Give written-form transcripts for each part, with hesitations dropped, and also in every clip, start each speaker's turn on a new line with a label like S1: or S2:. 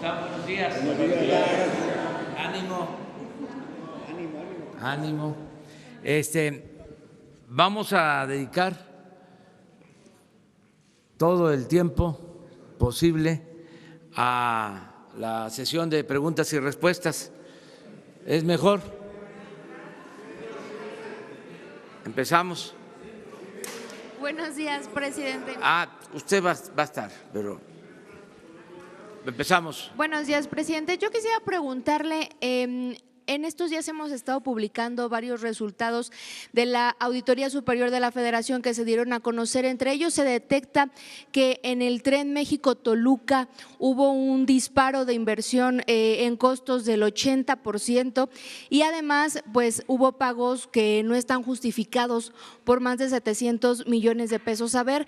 S1: están? Buenos días.
S2: Buenos días.
S1: Ánimo.
S2: Ánimo.
S1: Vamos a dedicar todo el tiempo posible a la sesión de preguntas y respuestas. ¿Es mejor? Empezamos.
S3: Buenos días, presidente.
S1: Usted va a estar, pero empezamos.
S3: Buenos días, presidente. Yo quisiera preguntarle, en estos días hemos estado publicando varios resultados de la Auditoría Superior de la Federación que se dieron a conocer. Entre ellos se detecta que en el Tren México-Toluca hubo un disparo de inversión en costos del 80% y además pues hubo pagos que no están justificados por más de 700 millones de pesos. A ver,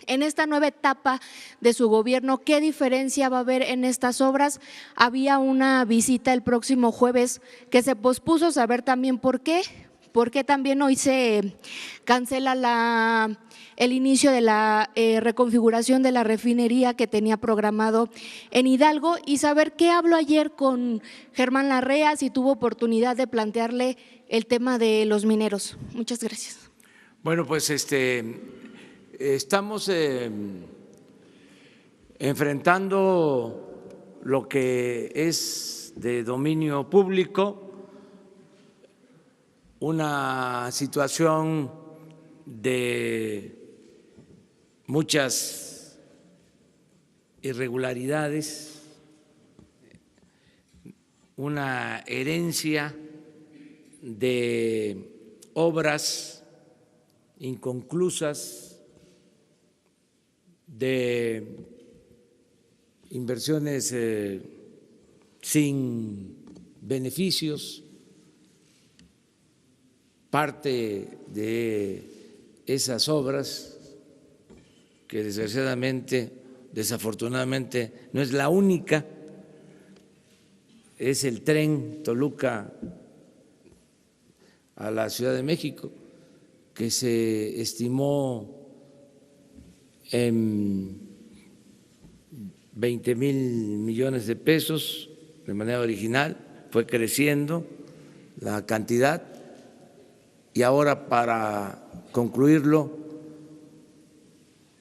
S3: en esta nueva etapa de su gobierno, ¿qué diferencia va a haber en estas obras? Había una visita el próximo jueves que se pospuso, saber también por qué. ¿Por qué también hoy se cancela el inicio de la reconfiguración de la refinería que tenía programado en Hidalgo? Y saber qué habló ayer con Germán Larrea, si tuvo oportunidad de plantearle el tema de los mineros. Muchas gracias.
S1: Bueno, pues estamos enfrentando lo que es de dominio público, una situación de muchas irregularidades, una herencia de obras inconclusas, de inversiones sin beneficios. Parte de esas obras, que desafortunadamente no es la única, es el tren Toluca a la Ciudad de México, que se estimó en 20,000 millones de pesos de manera original, fue creciendo la cantidad y ahora para concluirlo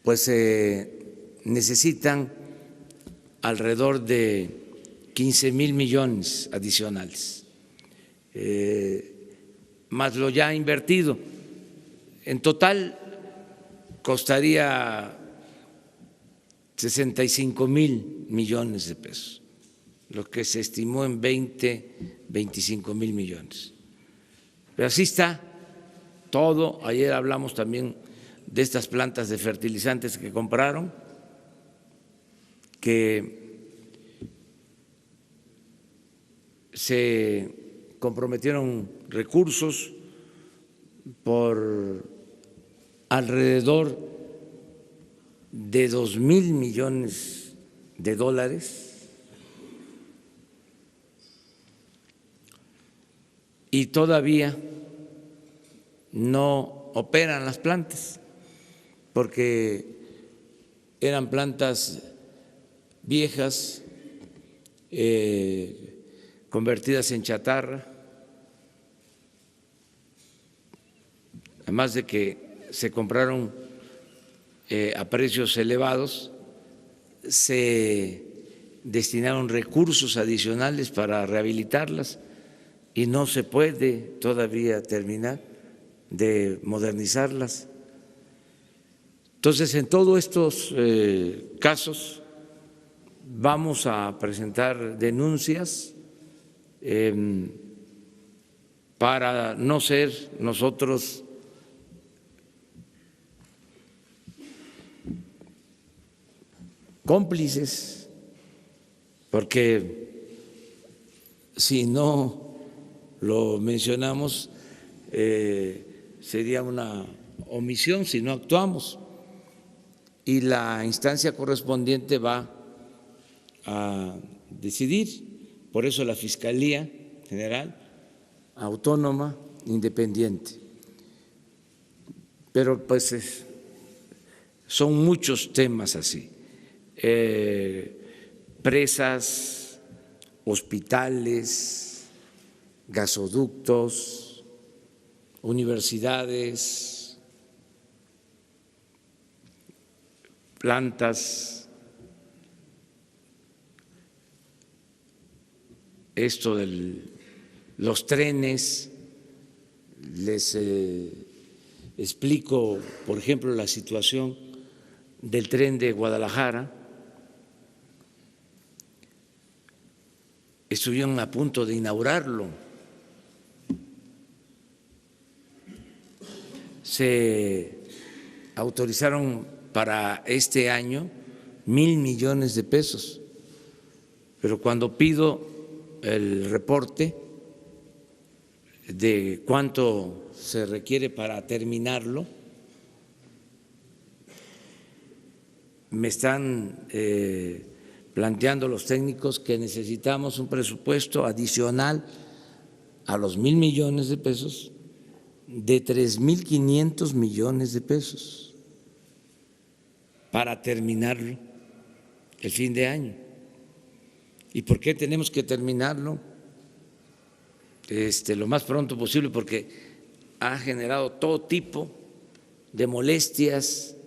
S1: pues se necesitan alrededor de 15,000 millones adicionales, más lo ya invertido. En total costaría 65,000 millones de pesos, lo que se estimó en 25,000 millones. Pero así está todo. Ayer hablamos también de estas plantas de fertilizantes que compraron, que se comprometieron recursos por alrededor de 2,000 millones de dólares y todavía no operan las plantas porque eran plantas viejas, convertidas en chatarra, además de que se compraron a precios elevados, se destinaron recursos adicionales para rehabilitarlas y no se puede todavía terminar de modernizarlas. Entonces, en todos estos casos vamos a presentar denuncias para no ser nosotros cómplices, porque si no lo mencionamos sería una omisión si no actuamos, y la instancia correspondiente va a decidir. Por eso la Fiscalía General, autónoma, independiente. Pero pues son muchos temas así. presas, hospitales, gasoductos, universidades, plantas, esto de los trenes. Les explico, por ejemplo, la situación del tren de Guadalajara. Estuvieron a punto de inaugurarlo. Se autorizaron para este año 1,000 millones de pesos, pero cuando pido el reporte de cuánto se requiere para terminarlo, me están planteando los técnicos que necesitamos un presupuesto adicional a los 1,000 millones de pesos de 3,500 millones de pesos para terminarlo el fin de año. ¿Y por qué tenemos que terminarlo lo más pronto posible? Porque ha generado todo tipo de molestias,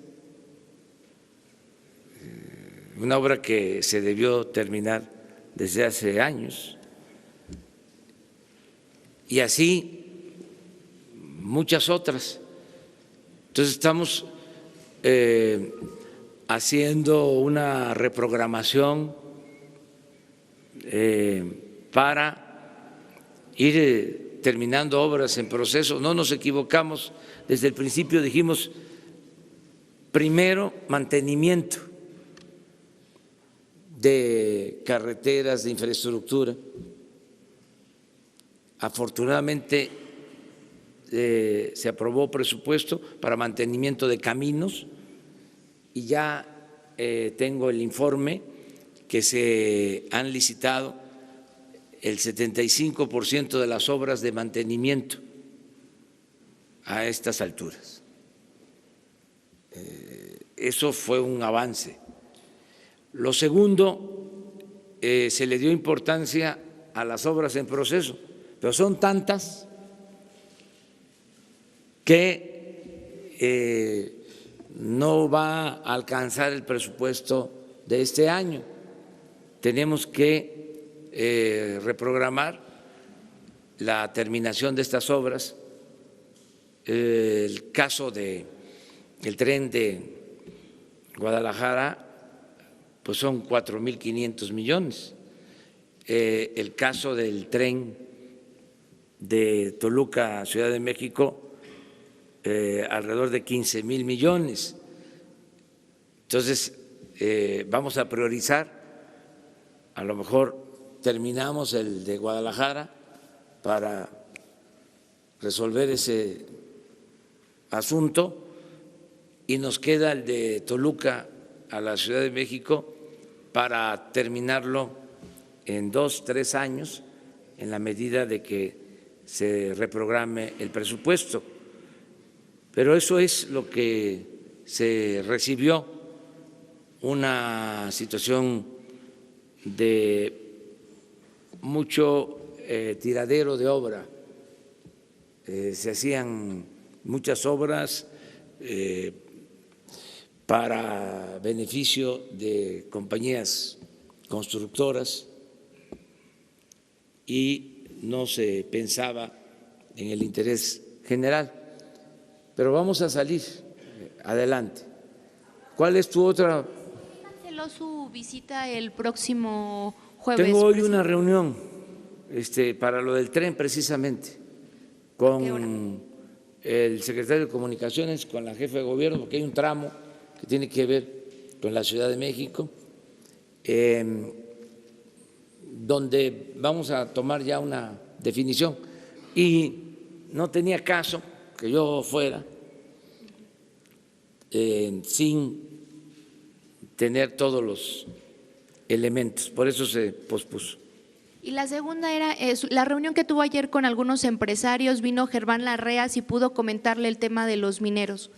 S1: una obra que se debió terminar desde hace años, y así muchas otras. Entonces estamos haciendo una reprogramación para ir terminando obras en proceso. No nos equivocamos, desde el principio dijimos primero mantenimiento de carreteras, de infraestructura. Afortunadamente se aprobó presupuesto para mantenimiento de caminos y ya tengo el informe que se han licitado el 75% de las obras de mantenimiento a estas alturas. Eso fue un avance. Lo segundo, se le dio importancia a las obras en proceso, pero son tantas que no va a alcanzar el presupuesto de este año. Tenemos que reprogramar la terminación de estas obras. El caso del tren de Guadalajara, pues son 4,500 millones. El caso del tren de Toluca a Ciudad de México, alrededor de 15,000 millones. Entonces, vamos a priorizar. A lo mejor terminamos el de Guadalajara para resolver ese asunto y nos queda el de Toluca a la Ciudad de México para terminarlo en 2, 3 años, en la medida de que se reprograme el presupuesto. Pero eso es lo que se recibió, una situación de mucho tiradero de obra. Se hacían muchas obras para beneficio de compañías constructoras y no se pensaba en el interés general. Pero vamos a salir adelante. ¿Cuál es tu otra?
S3: Canceló su visita el próximo jueves.
S1: Tengo hoy una reunión para lo del tren precisamente con el secretario de Comunicaciones, con la jefa de gobierno, porque hay un tramo que tiene que ver con la Ciudad de México, donde vamos a tomar ya una definición. Y no tenía caso que yo fuera sin tener todos los elementos, por eso se pospuso.
S3: Y la segunda era la reunión que tuvo ayer con algunos empresarios. Vino Germán Larrea, si pudo comentarle el tema de los mineros.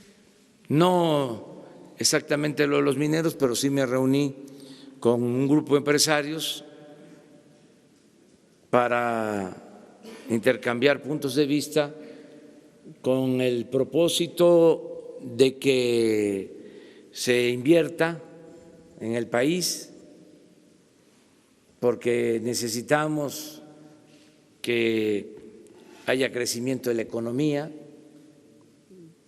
S1: No exactamente lo de los mineros, pero sí me reuní con un grupo de empresarios para intercambiar puntos de vista con el propósito de que se invierta en el país, porque necesitamos que haya crecimiento de la economía,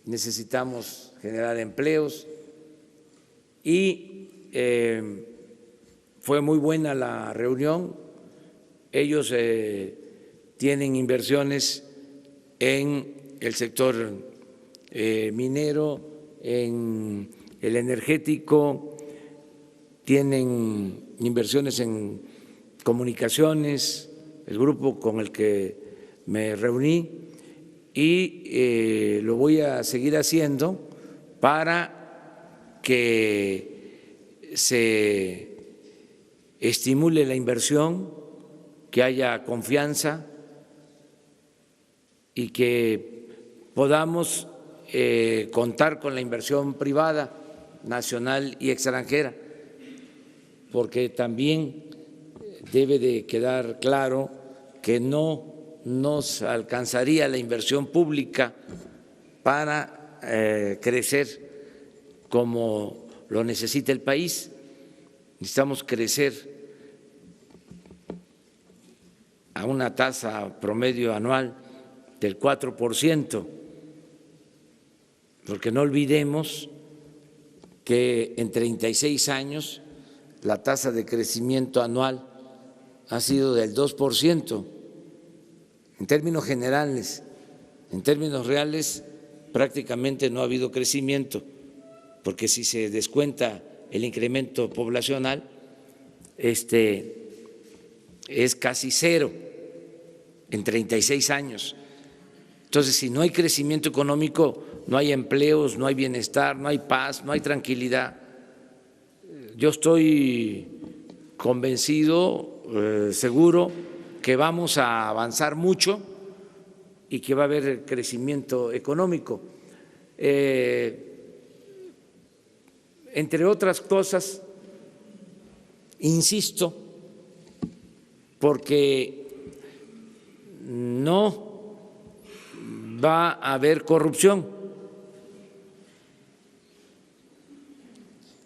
S1: necesitamos generar empleos y fue muy buena la reunión. Ellos tienen inversiones en el sector minero, en el energético, tienen inversiones en comunicaciones, el grupo con el que me reuní, y lo voy a seguir haciendo para que se estimule la inversión, que haya confianza y que podamos contar con la inversión privada, nacional y extranjera, porque también debe de quedar claro que no nos alcanzaría la inversión pública para crecer como lo necesita el país. Necesitamos crecer a una tasa promedio anual del 4%, porque no olvidemos que en 36 años la tasa de crecimiento anual ha sido del 2%. En términos generales, en términos reales, prácticamente no ha habido crecimiento, porque si se descuenta el incremento poblacional, es casi cero en 36 años. Entonces, si no hay crecimiento económico, no hay empleos, no hay bienestar, no hay paz, no hay tranquilidad. Yo estoy convencido, seguro, que vamos a avanzar mucho y que va a haber crecimiento económico. Entre otras cosas, insisto, porque no va a haber corrupción,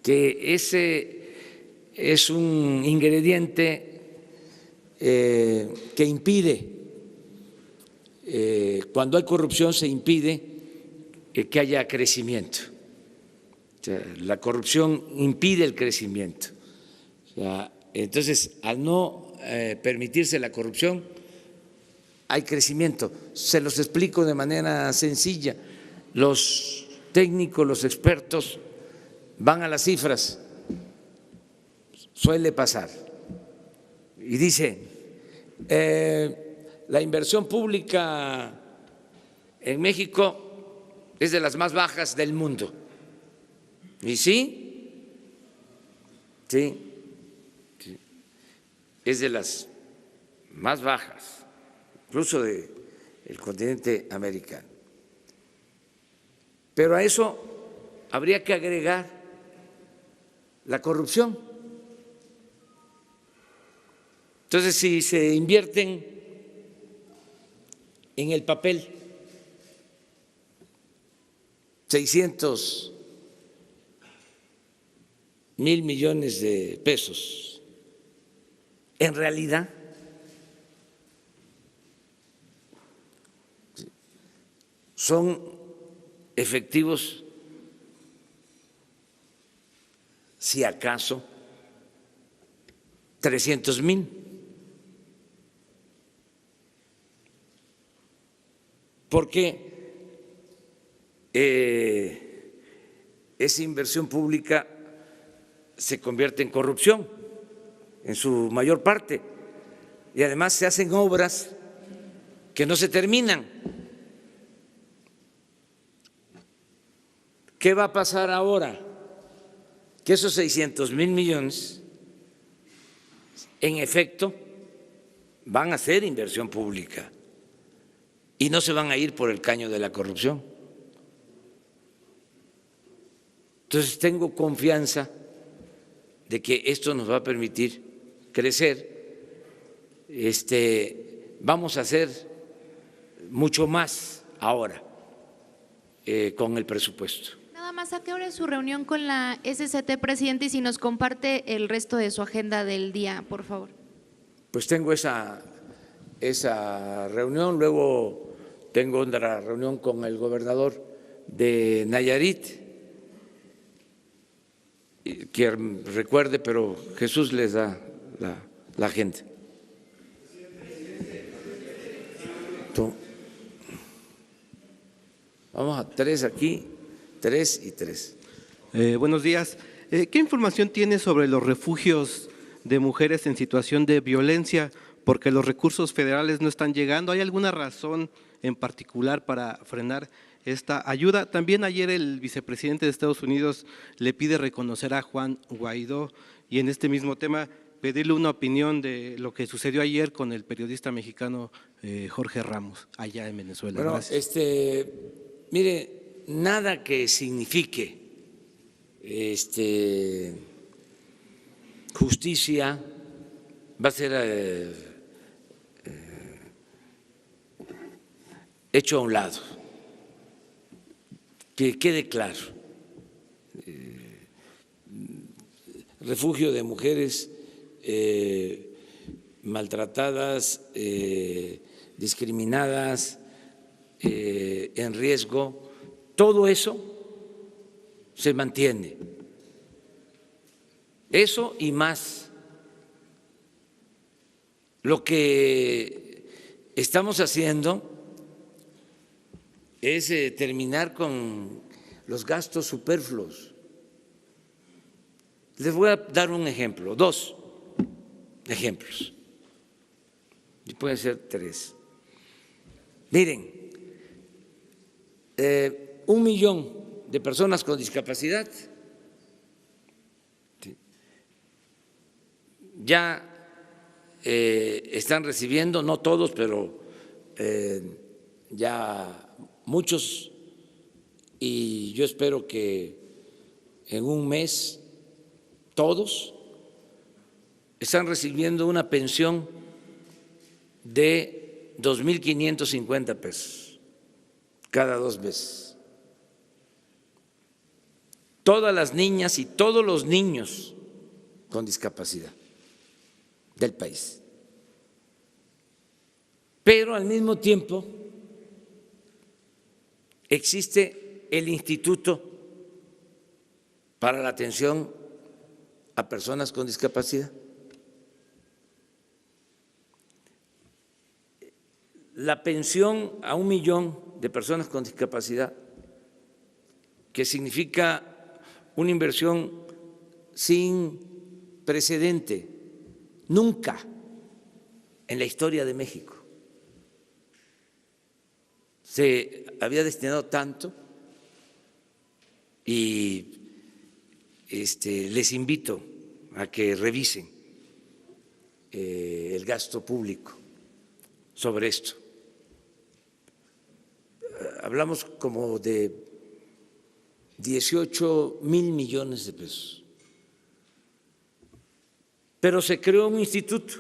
S1: que ese es un ingrediente que impide, cuando hay corrupción se impide que haya crecimiento. O sea, la corrupción impide el crecimiento. O sea, entonces, al no permitirse la corrupción, hay crecimiento. Se los explico de manera sencilla. Los técnicos, los expertos van a las cifras, suele pasar, y dice, la inversión pública en México es de las más bajas del mundo. ¿Y sí? Sí, es de las más bajas, incluso del continente americano. Pero a eso habría que agregar la corrupción. Entonces, si se invierten en el papel 600,000 millones de pesos, en realidad son efectivos, si acaso, 300,000. Porque esa inversión pública se convierte en corrupción en su mayor parte, y además se hacen obras que no se terminan. ¿Qué va a pasar ahora? Que esos 600,000 millones en efecto van a ser inversión pública y no se van a ir por el caño de la corrupción. Entonces tengo confianza de que esto nos va a permitir crecer. Vamos a hacer mucho más ahora con el presupuesto.
S3: Nada más, ¿a qué hora es su reunión con la SCT, presidente? Y si nos comparte el resto de su agenda del día, por favor.
S1: Pues tengo esa reunión, luego tengo otra reunión con el gobernador de Nayarit, que recuerde, pero Jesús les da la agenda. Vamos a 3 aquí, 3 y 3.
S2: Buenos días. ¿Qué información tiene sobre los refugios de mujeres en situación de violencia? Porque los recursos federales no están llegando. ¿Hay alguna razón en particular para frenar esta ayuda? También ayer el vicepresidente de Estados Unidos le pide reconocer a Juan Guaidó y en este mismo tema pedirle una opinión de lo que sucedió ayer con el periodista mexicano Jorge Ramos allá en Venezuela.
S1: Bueno,
S2: gracias.
S1: Mire, nada que signifique justicia va a ser hecho a un lado. Que quede claro. Refugio de mujeres maltratadas, discriminadas, en riesgo, todo eso se mantiene. Eso y más. Lo que estamos haciendo es terminar con los gastos superfluos. Les voy a dar un ejemplo, 2 ejemplos, y pueden ser 3. Miren, 1 millón de personas con discapacidad ya están recibiendo, no todos, pero ya muchos, y yo espero que en un mes todos están recibiendo una pensión de 2.550 pesos cada 2 meses. Todas las niñas y todos los niños con discapacidad del país. Pero al mismo tiempo existe el Instituto para la Atención a Personas con Discapacidad. La pensión a 1 millón de personas con discapacidad, que significa una inversión sin precedente, nunca en la historia de México se había destinado tanto, y les invito a que revisen el gasto público sobre esto. Hablamos como de 18.000 millones de pesos. Pero se creó un instituto.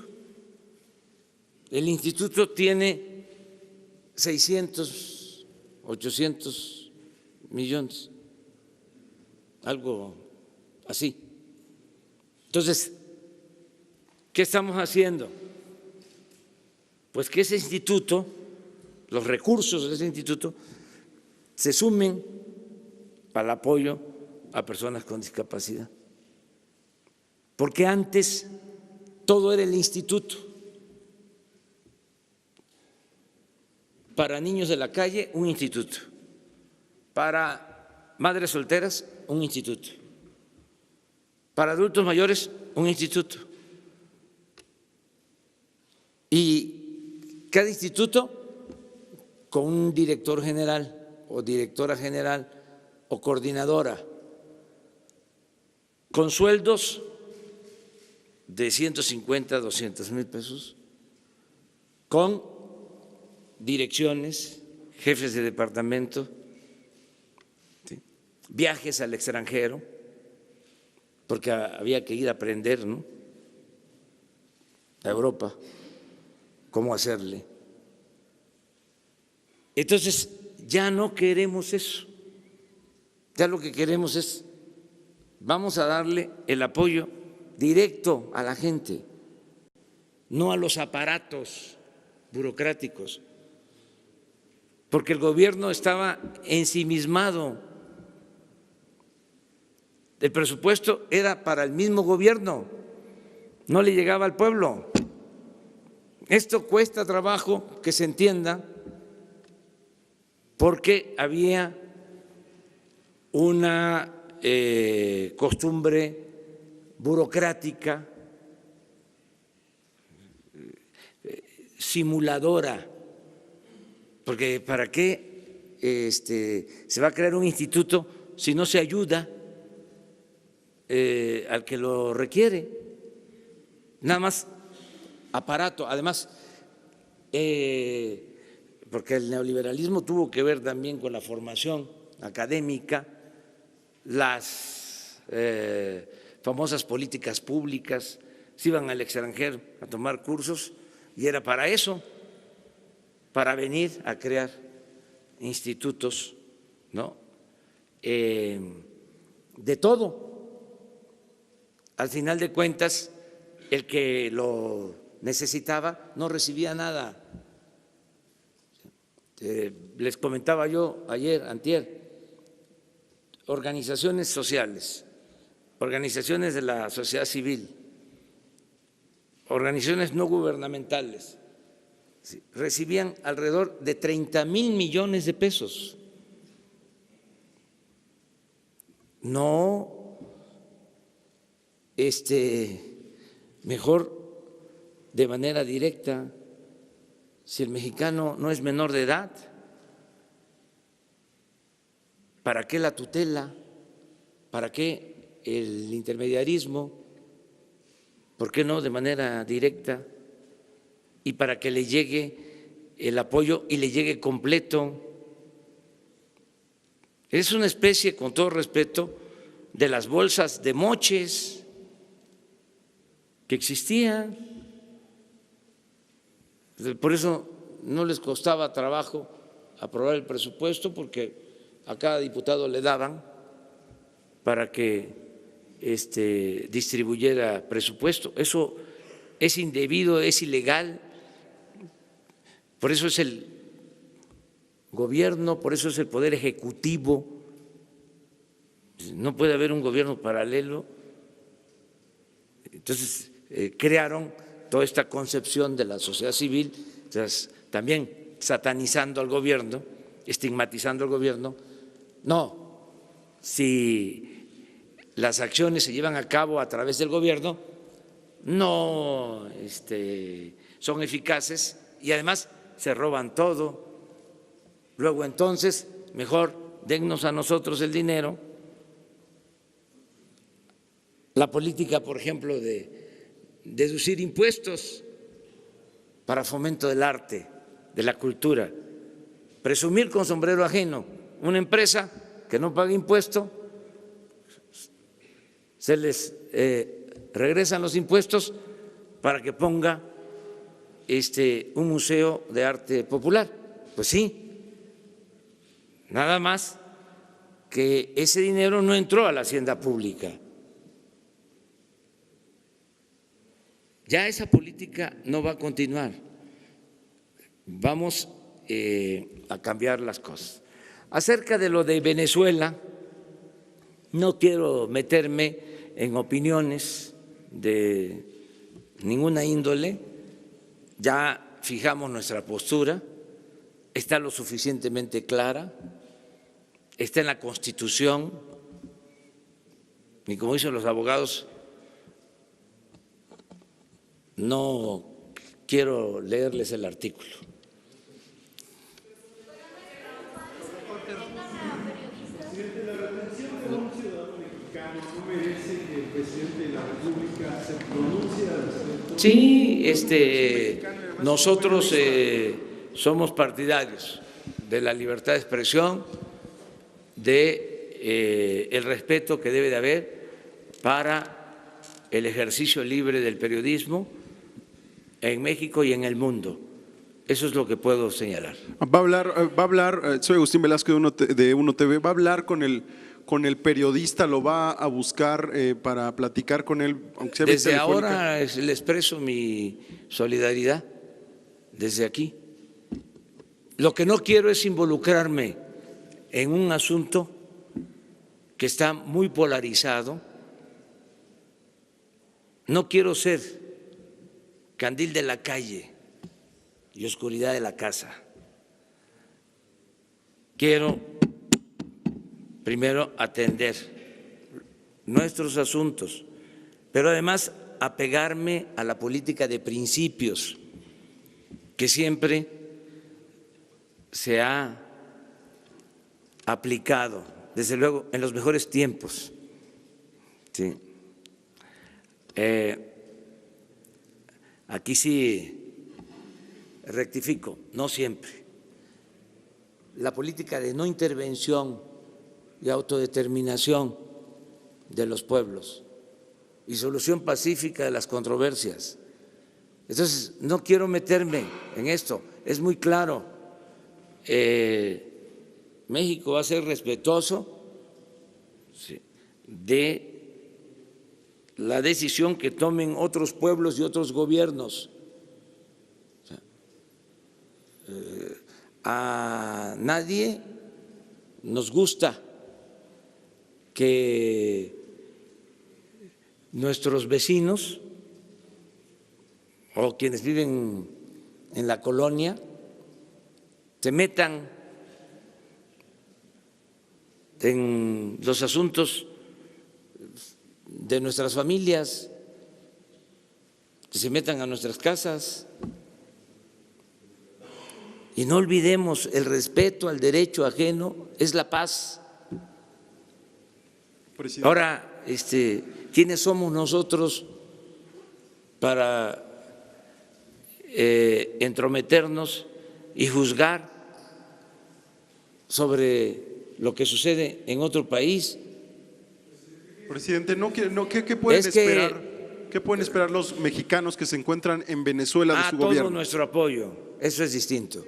S1: El instituto tiene 600, 800 millones, algo así. Entonces, ¿qué estamos haciendo? Pues que ese instituto, los recursos de ese instituto, se sumen para el apoyo a personas con discapacidad. Porque antes todo era el instituto. Para niños de la calle, un instituto. Para madres solteras, un instituto. Para adultos mayores, un instituto. Y cada instituto con un director general o directora general o coordinadora, con sueldos de 150 a 200,000 pesos, con direcciones, jefes de departamento, ¿sí?, viajes al extranjero, porque había que ir a aprender, ¿no?, a Europa cómo hacerle. Entonces, ya no queremos eso. Ya lo que queremos es, vamos a darle el apoyo directo a la gente, no a los aparatos burocráticos, porque el gobierno estaba ensimismado. El presupuesto era para el mismo gobierno, no le llegaba al pueblo. Esto cuesta trabajo que se entienda, porque había una costumbre burocrática, simuladora, porque ¿para qué se va a crear un instituto si no se ayuda al que lo requiere? Nada más aparato. Además, porque el neoliberalismo tuvo que ver también con la formación académica, las famosas políticas públicas, se iban al extranjero a tomar cursos y era para eso, para venir a crear institutos, ¿no?, de todo. Al final de cuentas, el que lo necesitaba no recibía nada. Les comentaba yo ayer, antier, organizaciones sociales, organizaciones de la sociedad civil, organizaciones no gubernamentales, recibían alrededor de 30,000 millones de pesos. No, mejor de manera directa. Si el mexicano no es menor de edad, ¿para qué la tutela? ¿Para qué el intermediarismo? ¿Por qué no de manera directa? Y para que le llegue el apoyo y le llegue completo. Es una especie, con todo respeto, de las bolsas de moches que existían. Por eso no les costaba trabajo aprobar el presupuesto, porque a cada diputado le daban para que distribuyera presupuesto. Eso es indebido, es ilegal. Por eso es el gobierno, por eso es el poder ejecutivo. No puede haber un gobierno paralelo. Entonces crearon toda esta concepción de la sociedad civil, también satanizando al gobierno, estigmatizando al gobierno. No, si las acciones se llevan a cabo a través del gobierno, no son eficaces y además se roban todo. Luego entonces, mejor dennos a nosotros el dinero. La política, por ejemplo, de deducir impuestos para fomento del arte, de la cultura, presumir con sombrero ajeno. Una empresa que no paga impuesto, se les regresan los impuestos para que ponga un museo de arte popular. Pues sí, nada más que ese dinero no entró a la hacienda pública. Ya esa política no va a continuar. Vamos a cambiar las cosas. Acerca de lo de Venezuela, no quiero meterme en opiniones de ninguna índole. Ya fijamos nuestra postura, está lo suficientemente clara, está en la Constitución, y como dicen los abogados, no quiero leerles el artículo.
S4: Presidente, la retención de un ciudadano mexicano no merece que el presidente de la República se pronuncie al respecto.
S1: Sí, nosotros somos partidarios de la libertad de expresión, de el respeto que debe de haber para el ejercicio libre del periodismo en México y en el mundo. Eso es lo que puedo señalar.
S5: Va a hablar, soy Agustín Velasco de Uno TV, va a hablar con el periodista, lo va a buscar para platicar con él, aunque sea vía
S1: Desde
S5: telefónica.
S1: ahora le expreso mi solidaridad, desde aquí. Lo que no quiero es involucrarme en un asunto que está muy polarizado. No quiero ser candil de la calle y oscuridad de la casa. Quiero primero atender nuestros asuntos, pero además apegarme a la política de principios que siempre se ha aplicado, desde luego, en los mejores tiempos. Sí. Aquí sí rectifico, no siempre. La política de no intervención y autodeterminación de los pueblos y solución pacífica de las controversias. Entonces, no quiero meterme en esto, es muy claro. México va a ser respetuoso de la decisión que tomen otros pueblos y otros gobiernos. A nadie nos gusta que nuestros vecinos o quienes viven en la colonia se metan en los asuntos de nuestras familias, que se metan a nuestras casas. Y no olvidemos, el respeto al derecho ajeno es la paz.
S5: Presidente.
S1: Ahora, ¿quiénes somos nosotros para entrometernos y juzgar sobre lo que sucede en otro país?
S5: Presidente, ¿qué pueden
S1: Es que-
S5: esperar? ¿Qué pueden esperar los mexicanos que se encuentran en Venezuela de su
S1: Todo
S5: gobierno?
S1: nuestro apoyo, eso es distinto.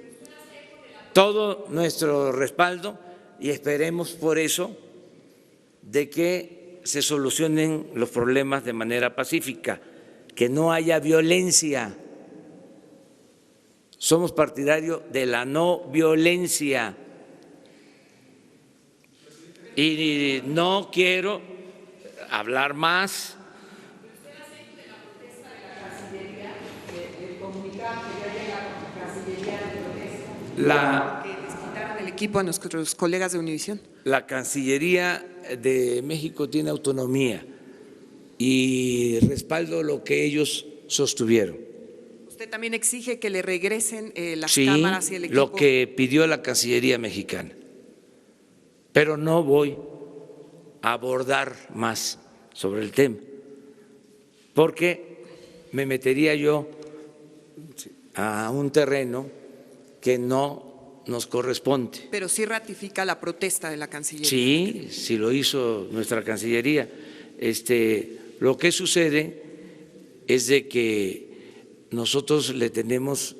S1: Todo nuestro respaldo y esperemos por eso de que se solucionen los problemas de manera pacífica, que no haya violencia. Somos partidarios de la no violencia. Y no quiero hablar más.
S6: Que les quitaran el equipo a nuestros colegas de Univisión.
S1: La Cancillería de México tiene autonomía y respaldo lo que ellos sostuvieron.
S6: Usted también exige que le regresen las
S1: Sí,
S6: cámaras y el equipo.
S1: lo que pidió la Cancillería mexicana. Pero no voy a abordar más sobre el tema, porque me metería yo a un terreno que no nos corresponde.
S6: Pero sí ratifica la protesta de la Cancillería.
S1: Sí, sí lo hizo nuestra Cancillería. Lo que sucede es de que nosotros le tenemos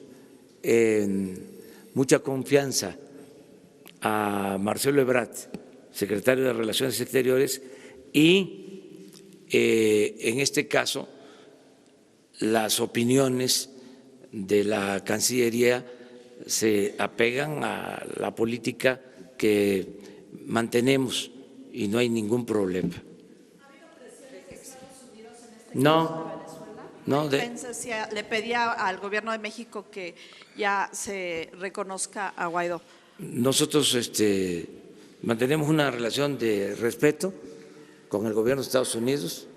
S1: mucha confianza a Marcelo Ebrard, secretario de Relaciones Exteriores, y en este caso las opiniones de la Cancillería se apegan a la política que mantenemos y no hay ningún problema. No, no,
S7: Le pedía al gobierno de México que ya se reconozca a Guaidó.
S1: nosotros mantenemos una relación de respeto con el gobierno de Estados Unidos.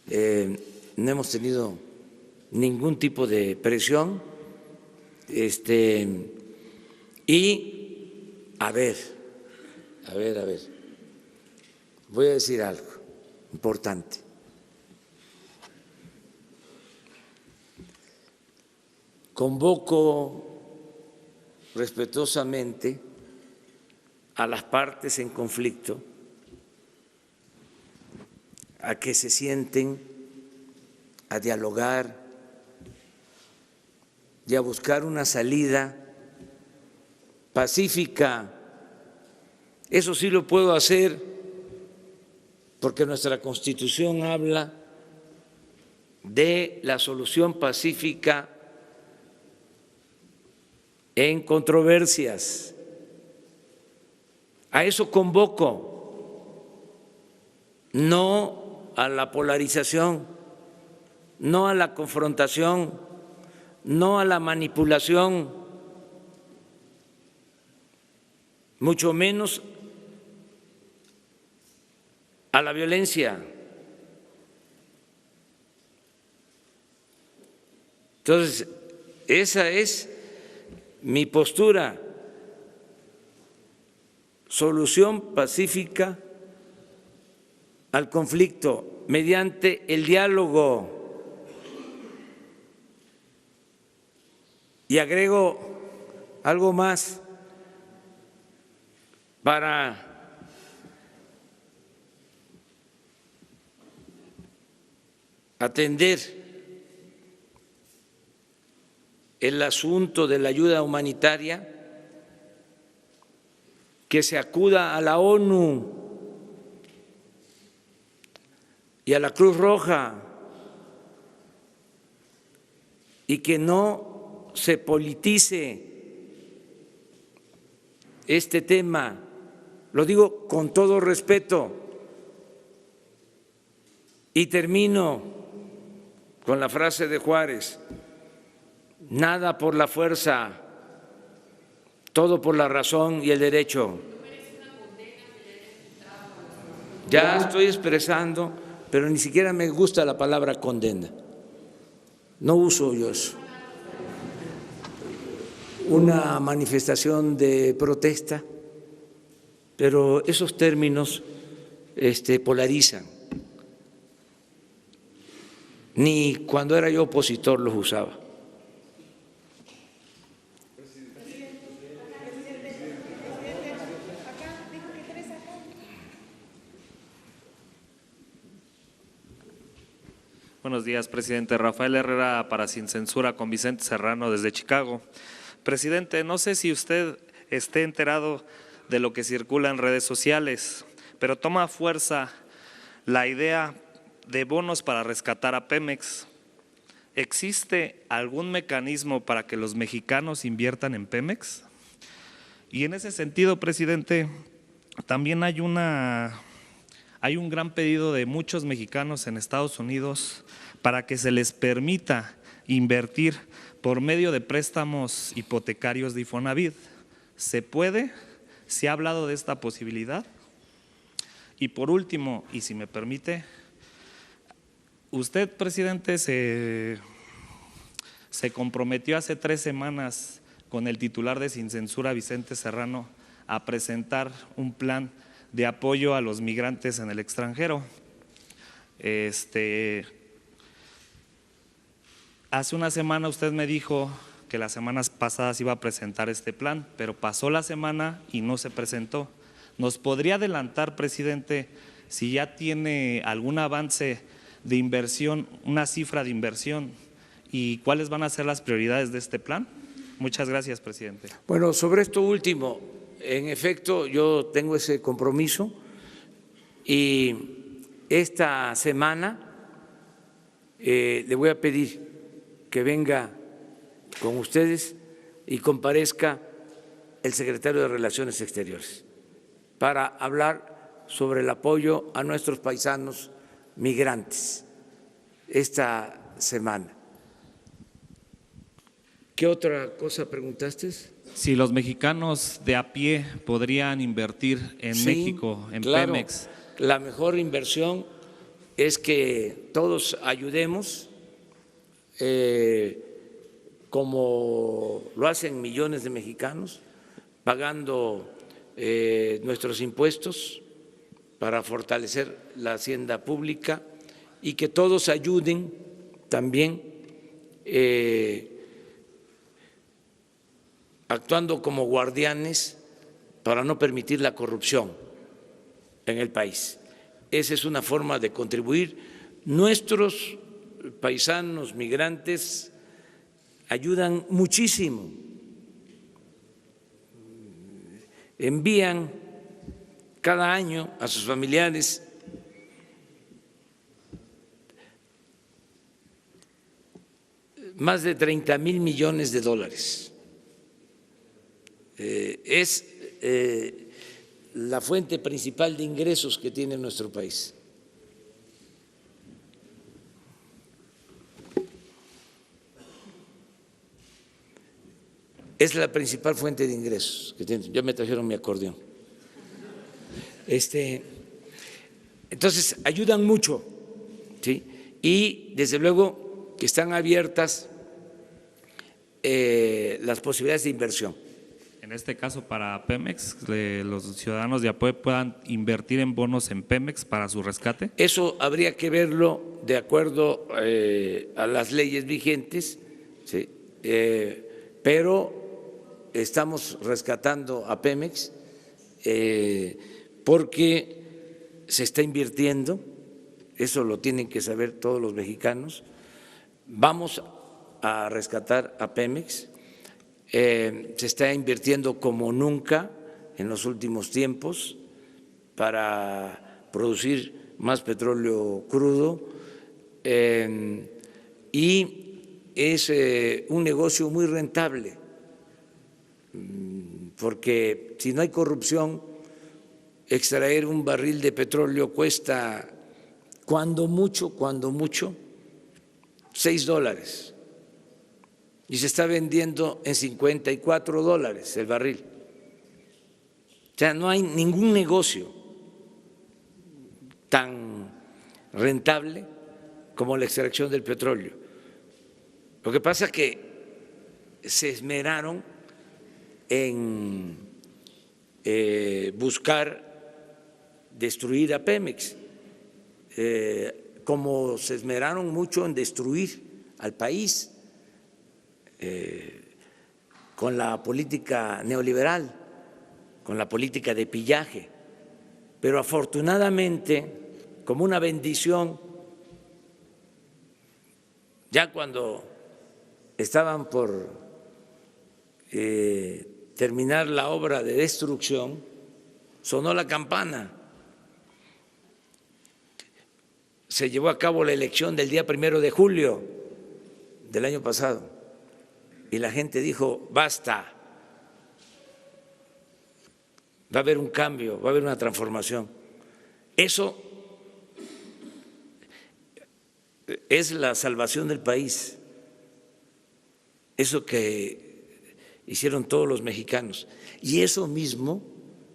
S1: No hemos tenido ningún tipo de presión. Y a ver, voy a decir algo importante. Convoco respetuosamente a las partes en conflicto a que se sienten a dialogar y a buscar una salida pacífica. Eso sí lo puedo hacer porque nuestra Constitución habla de la solución pacífica en controversias. A eso convoco, no a la polarización, no a la confrontación, no a la manipulación, mucho menos a la violencia. Entonces, esa es mi postura: solución pacífica al conflicto mediante el diálogo. Y agrego algo más para atender el asunto de la ayuda humanitaria, que se acuda a la ONU y a la Cruz Roja y que no se politice este tema. Lo digo con todo respeto y termino con la frase de Juárez: nada por la fuerza, todo por la razón y el derecho. Ya estoy expresando, pero ni siquiera me gusta la palabra condena. No uso yo eso. Una manifestación de protesta, pero esos términos polarizan. Ni cuando era yo opositor los usaba.
S8: Buenos días, presidente. Rafael Herrera para Sin Censura con Vicente Serrano desde Chicago. Presidente, no sé si usted esté enterado de lo que circula en redes sociales, pero toma fuerza la idea de bonos para rescatar a Pemex. ¿Existe algún mecanismo para que los mexicanos inviertan en Pemex? Y en ese sentido, presidente, también hay un gran pedido de muchos mexicanos en Estados Unidos para que se les permita invertir por medio de préstamos hipotecarios de Infonavit. ¿Se puede? ¿Se ha hablado de esta posibilidad? Y por último, y si me permite, usted, presidente, se comprometió hace 3 semanas con el titular de Sin Censura, Vicente Serrano, a presentar un plan de apoyo a los migrantes en el extranjero. Hace una semana usted me dijo que las semanas pasadas iba a presentar este plan, pero pasó la semana y no se presentó. ¿Nos podría adelantar, presidente, si ya tiene algún avance de inversión, una cifra de inversión, y cuáles van a ser las prioridades de este plan? Muchas gracias, presidente.
S1: Bueno, sobre esto último, en efecto, yo tengo ese compromiso y esta semana le voy a pedir que venga con ustedes y comparezca el secretario de Relaciones Exteriores para hablar sobre el apoyo a nuestros paisanos migrantes esta semana. ¿Qué otra cosa preguntaste?
S8: Si los mexicanos de a pie podrían invertir en México, en
S1: claro,
S8: Pemex.
S1: La mejor inversión es que todos ayudemos, como lo hacen millones de mexicanos, pagando nuestros impuestos para fortalecer la hacienda pública, y que todos ayuden también actuando como guardianes para no permitir la corrupción en el país. esa es una forma de contribuir. Nuestros paisanos migrantes ayudan muchísimo, envían cada año a sus familiares más de 30,000 millones de dólares. Es la fuente principal de ingresos que tiene nuestro país. Es la principal fuente de ingresos que tiene. Ya me trajeron mi acordeón. Entonces, ayudan mucho, ¿sí? Y desde luego que están abiertas las posibilidades de inversión.
S8: En este caso, para Pemex, los ciudadanos de Apoe puedan invertir en bonos en Pemex para su rescate.
S1: Eso habría que verlo de acuerdo a las leyes vigentes, ¿sí? Pero estamos rescatando a Pemex porque se está invirtiendo, eso lo tienen que saber todos los mexicanos. Vamos a rescatar a Pemex. Se está invirtiendo como nunca en los últimos tiempos para producir más petróleo crudo y es un negocio muy rentable porque si no hay corrupción, extraer un barril de petróleo cuesta cuando mucho, $6. Y se está vendiendo en $54 el barril. O sea, no hay ningún negocio tan rentable como la extracción del petróleo. Lo que pasa es que se esmeraron en buscar destruir a Pemex, como se esmeraron mucho en destruir al país. Con la política neoliberal, con la política de pillaje, pero afortunadamente, como una bendición, ya cuando estaban por terminar la obra de destrucción, sonó la campana. Se llevó a cabo la elección del día 1 de julio del año pasado. Y la gente dijo, basta, va a haber un cambio, va a haber una transformación. Eso es la salvación del país, eso que hicieron todos los mexicanos. Y eso mismo,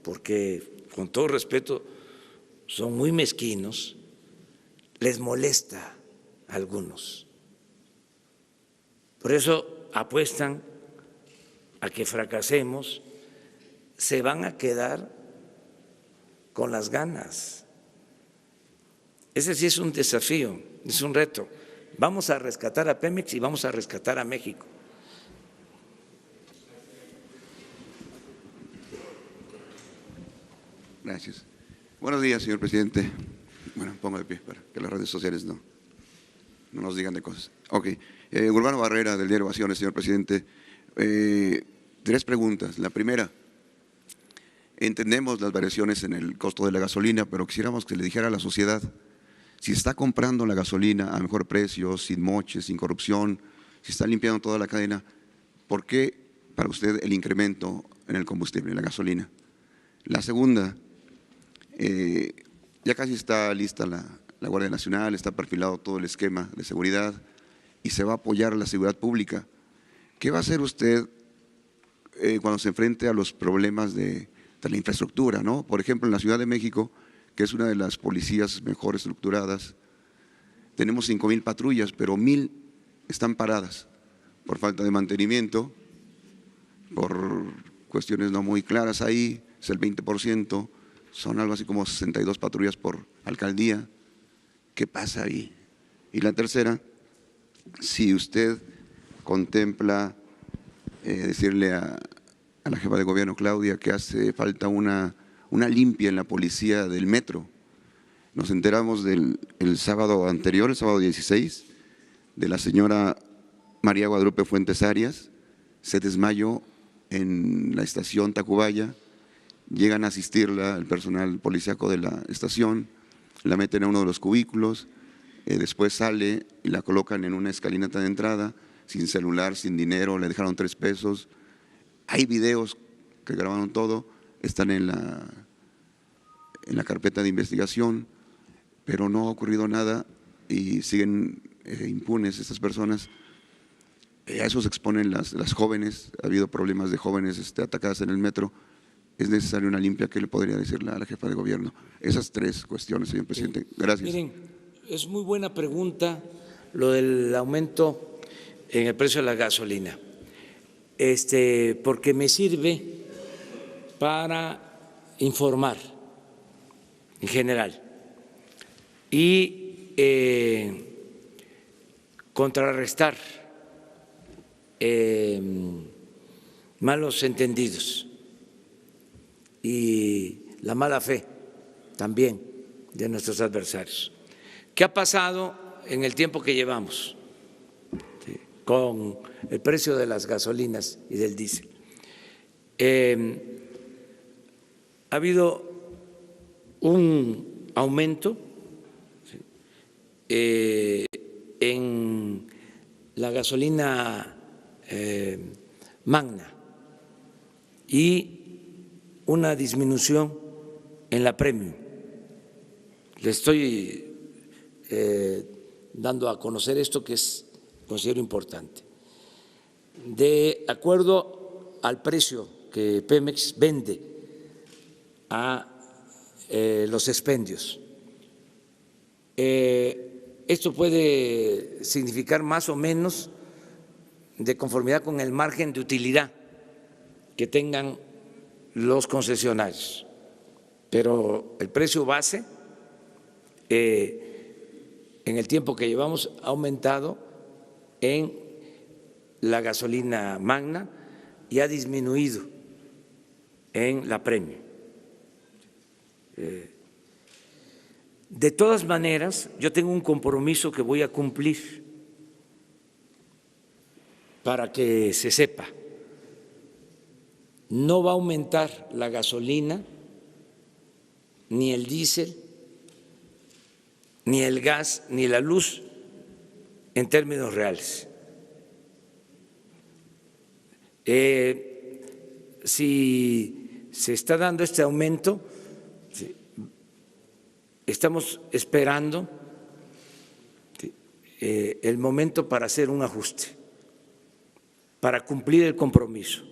S1: porque con todo respeto son muy mezquinos, les molesta a algunos. Por eso apuestan a que fracasemos, se van a quedar con las ganas. Ese sí es un desafío, es un reto. Vamos a rescatar a Pemex y vamos a rescatar a México.
S9: Gracias. Buenos días, señor presidente. Bueno, pongo de pie para que las redes sociales no nos digan de cosas. Ok. Urbano Barrera, del diario Ovaciones, señor presidente. 3 preguntas. La primera, entendemos las variaciones en el costo de la gasolina, pero quisiéramos que le dijera a la sociedad si está comprando la gasolina a mejor precio, sin moches, sin corrupción, si está limpiando toda la cadena, ¿por qué para usted el incremento en el combustible, en la gasolina? La segunda, ya casi está lista la Guardia Nacional, está perfilado todo el esquema de seguridad y se va a apoyar la seguridad pública. ¿Qué va a hacer usted cuando se enfrente a los problemas de la infraestructura, ¿no? Por ejemplo, en la Ciudad de México, que es una de las policías mejor estructuradas, tenemos 5,000 patrullas, pero 1,000 están paradas por falta de mantenimiento, por cuestiones no muy claras ahí, es el 20%, son algo así como 62 patrullas por alcaldía. ¿Qué pasa ahí? Y la tercera, si usted contempla decirle a la jefa de gobierno, Claudia, que hace falta una limpia en la policía del metro. Nos enteramos el sábado anterior, el sábado 16, de la señora María Guadalupe Fuentes Arias, se desmayó en la estación Tacubaya, llegan a asistirla el personal policíaco de la estación, la meten a uno de los cubículos, después sale y la colocan en una escalinata de entrada, sin celular, sin dinero, le dejaron 3 pesos. Hay videos que grabaron todo, están en la carpeta de investigación, pero no ha ocurrido nada y siguen impunes estas personas. A eso se exponen las jóvenes, ha habido problemas de jóvenes atacadas en el metro. Es necesaria una limpia. ¿Qué le podría decirle a la jefa de gobierno? Esas 3 cuestiones, señor presidente. Gracias.
S1: Miren, es muy buena pregunta lo del aumento en el precio de la gasolina, porque me sirve para informar en general y contrarrestar malos entendidos y la mala fe también de nuestros adversarios. ¿Qué ha pasado en el tiempo que llevamos con el precio de las gasolinas y del diésel? Ha habido un aumento en la gasolina magna y una disminución en la premium. Le estoy dando a conocer esto que considero importante. De acuerdo al precio que Pemex vende a los expendios, esto puede significar más o menos de conformidad con el margen de utilidad que tengan los concesionarios, pero el precio base en el tiempo que llevamos ha aumentado en la gasolina magna y ha disminuido en la premium. De todas maneras, yo tengo un compromiso que voy a cumplir para que se sepa. No va a aumentar la gasolina, ni el diésel, ni el gas, ni la luz en términos reales. Si se está dando este aumento, estamos esperando el momento para hacer un ajuste, para cumplir el compromiso.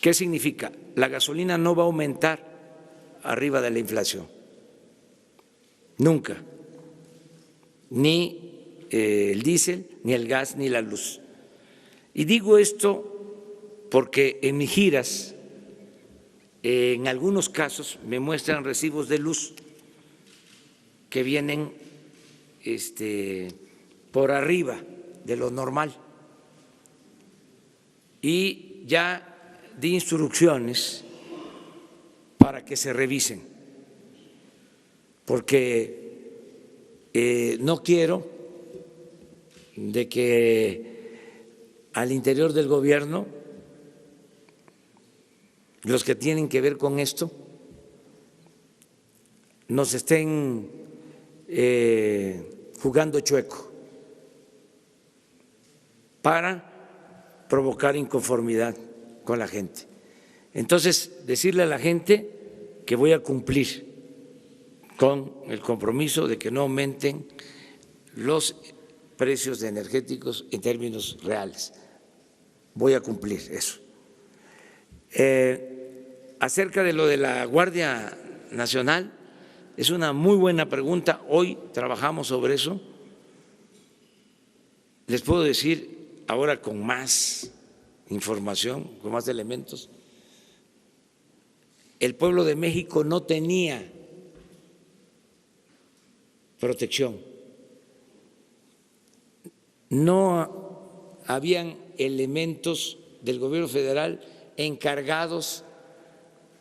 S1: ¿Qué significa? La gasolina no va a aumentar arriba de la inflación, nunca, ni el diésel, ni el gas, ni la luz. Y digo esto porque en mis giras, en algunos casos me muestran recibos de luz que vienen por arriba de lo normal y ya di instrucciones para que se revisen, porque no quiero de que al interior del gobierno los que tienen que ver con esto nos estén jugando chueco para provocar inconformidad con la gente. Entonces, decirle a la gente que voy a cumplir con el compromiso de que no aumenten los precios de energéticos en términos reales. Voy a cumplir eso. Acerca de lo de la Guardia Nacional, es una muy buena pregunta. Hoy trabajamos sobre eso. Les puedo decir ahora con más información, con más elementos, el pueblo de México no tenía protección, no habían elementos del gobierno federal encargados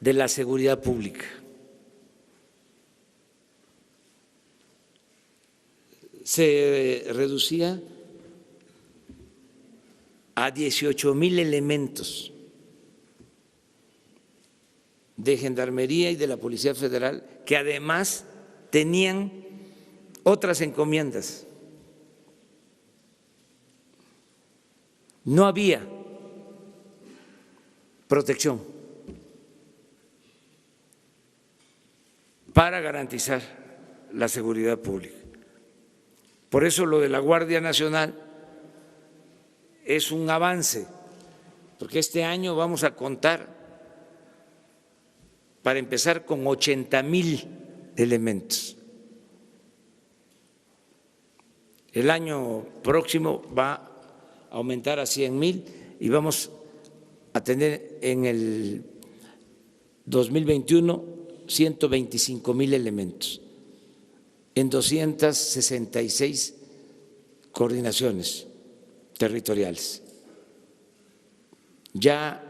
S1: de la seguridad pública. se reducía a 18,000 elementos de Gendarmería y de la Policía Federal, que además tenían otras encomiendas. No había protección para garantizar la seguridad pública. Por eso lo de la Guardia Nacional es un avance, porque este año vamos a contar, para empezar, con 80,000 elementos. El año próximo va a aumentar a 100,000 y vamos a tener en el 2021 125,000 elementos en 266 coordinaciones territoriales. Ya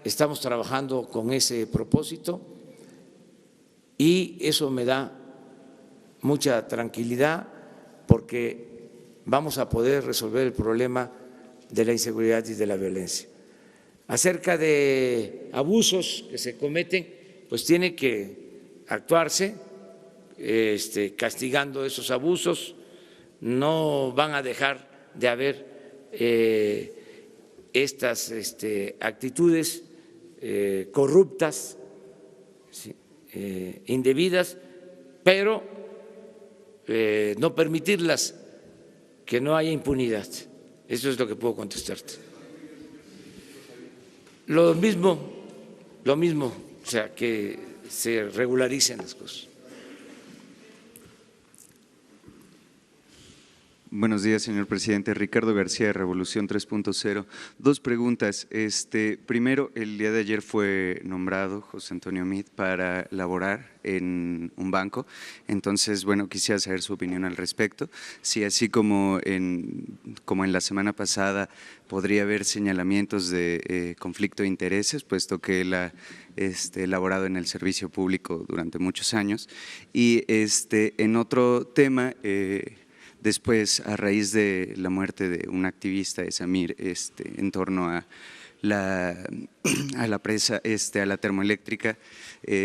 S1: estamos trabajando con ese propósito y eso me da mucha tranquilidad porque vamos a poder resolver el problema de la inseguridad y de la violencia. Acerca de abusos que se cometen, pues tiene que actuarse castigando esos abusos. No van a dejar de haber estas actitudes corruptas, indebidas, pero no permitirlas, que no haya impunidad. Eso es lo que puedo contestarte. Lo mismo, o sea, que se regularicen las cosas.
S10: Buenos días, señor presidente. Ricardo García, de Revolución 3.0. Dos preguntas. Primero, el día de ayer fue nombrado José Antonio Meade para laborar en un banco. Entonces, bueno, quisiera saber su opinión al respecto. Si así como en la semana pasada podría haber señalamientos de conflicto de intereses, puesto que él ha laborado en el servicio público durante muchos años. Y en otro tema, después, a raíz de la muerte de un activista de Samir, en torno a la presa, a la termoeléctrica,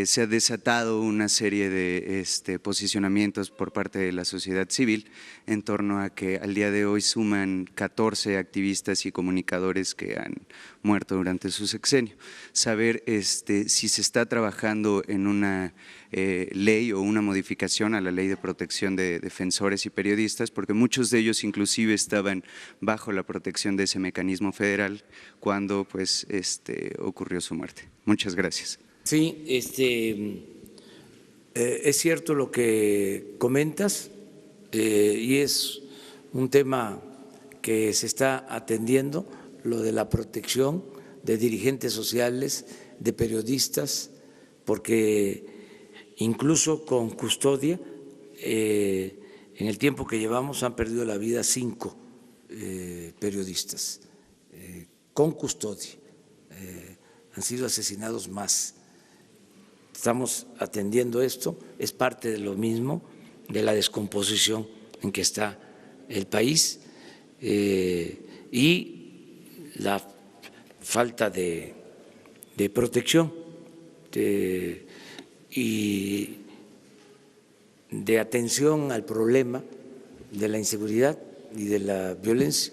S10: se ha desatado una serie de posicionamientos por parte de la sociedad civil en torno a que al día de hoy suman 14 activistas y comunicadores que han muerto durante su sexenio. Saber si se está trabajando en una ley o una modificación a la ley de protección de defensores y periodistas, porque muchos de ellos inclusive estaban bajo la protección de ese mecanismo federal cuando pues ocurrió su muerte. Muchas gracias.
S1: Sí, es cierto lo que comentas y es un tema que se está atendiendo, lo de la protección de dirigentes sociales, de periodistas, porque incluso con custodia, en el tiempo que llevamos han perdido la vida 5 periodistas, con custodia, han sido asesinados más. Estamos atendiendo esto, es parte de lo mismo, de la descomposición en que está el país y la falta de protección y de atención al problema de la inseguridad y de la violencia.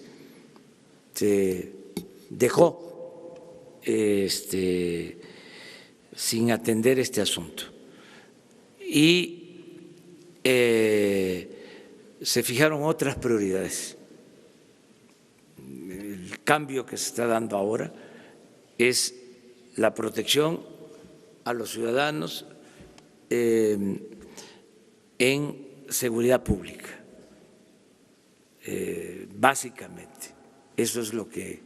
S1: Se dejó sin atender este asunto y se fijaron otras prioridades. El cambio que se está dando ahora es la protección a los ciudadanos en seguridad pública, básicamente. Eso es lo que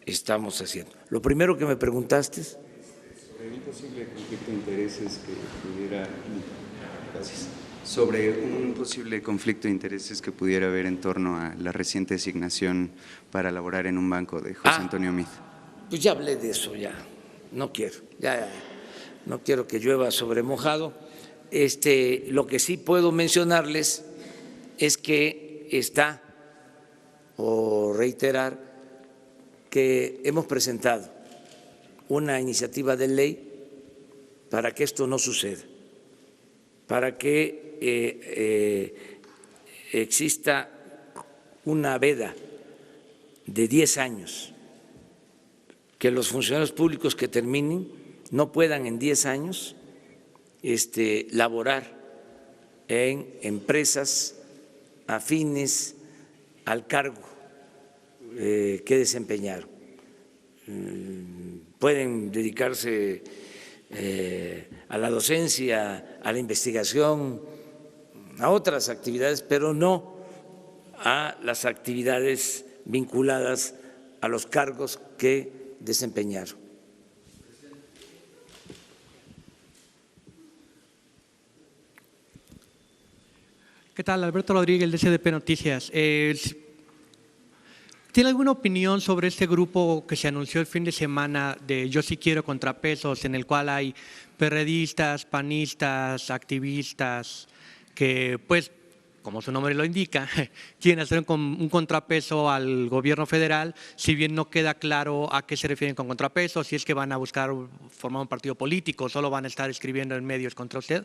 S1: estamos haciendo. Lo primero que me preguntaste es
S10: sobre un posible conflicto de intereses que pudiera… Gracias. Sobre un posible conflicto de intereses que pudiera haber en torno a la reciente designación para laborar en un banco de José Antonio Meade.
S1: Pues ya hablé de eso, ya no quiero, no quiero que llueva sobre mojado. Lo que sí puedo mencionarles es que está, o reiterar, que hemos presentado una iniciativa de ley para que esto no suceda, para que exista una veda de 10 años, que los funcionarios públicos que terminen no puedan en 10 años laborar en empresas afines al cargo que desempeñaron. Pueden dedicarse a la docencia, a la investigación, a otras actividades, pero no a las actividades vinculadas a los cargos que desempeñaron.
S11: ¿Qué tal? Alberto Rodríguez, de SDP Noticias. ¿Tiene alguna opinión sobre este grupo que se anunció el fin de semana de Yo Sí Quiero Contrapesos, en el cual hay perredistas, panistas, activistas, que pues, como su nombre lo indica, quieren hacer un contrapeso al gobierno federal, si bien no queda claro a qué se refieren con contrapeso, si es que van a buscar formar un partido político, solo van a estar escribiendo en medios contra usted?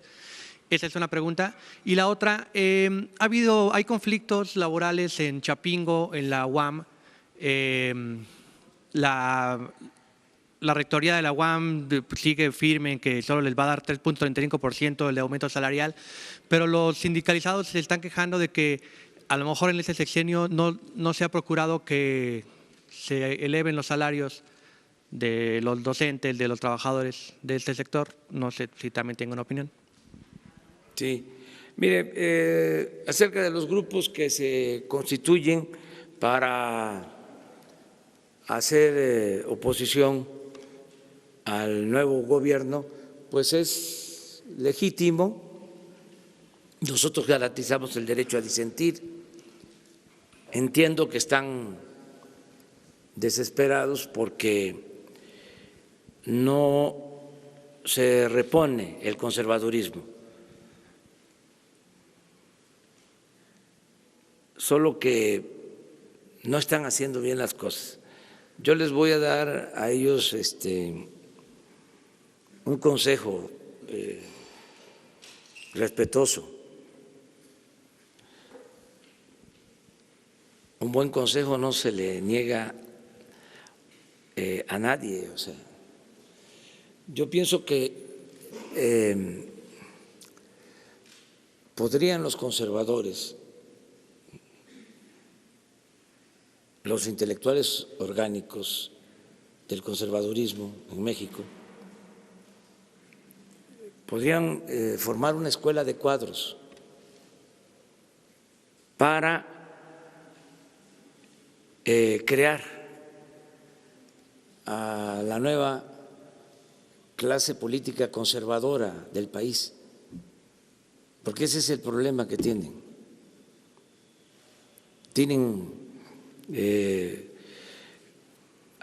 S11: Esa es una pregunta. Y la otra, hay conflictos laborales en Chapingo, en la UAM. La rectoría de la UAM sigue firme en que solo les va a dar 3.35% de aumento salarial, pero los sindicalizados se están quejando de que a lo mejor en este sexenio no se ha procurado que se eleven los salarios de los docentes, de los trabajadores de este sector. No sé si también tengo una opinión.
S1: Sí, mire, acerca de los grupos que se constituyen para hacer oposición al nuevo gobierno, pues es legítimo. Nosotros garantizamos el derecho a disentir. Entiendo que están desesperados porque no se repone el conservadurismo. Solo que no están haciendo bien las cosas. Yo les voy a dar a ellos un consejo respetuoso. Un buen consejo no se le niega a nadie. O sea, yo pienso que podrían los conservadores, los intelectuales orgánicos del conservadurismo en México, podrían formar una escuela de cuadros para crear a la nueva clase política conservadora del país, porque ese es el problema que tienen. Tienen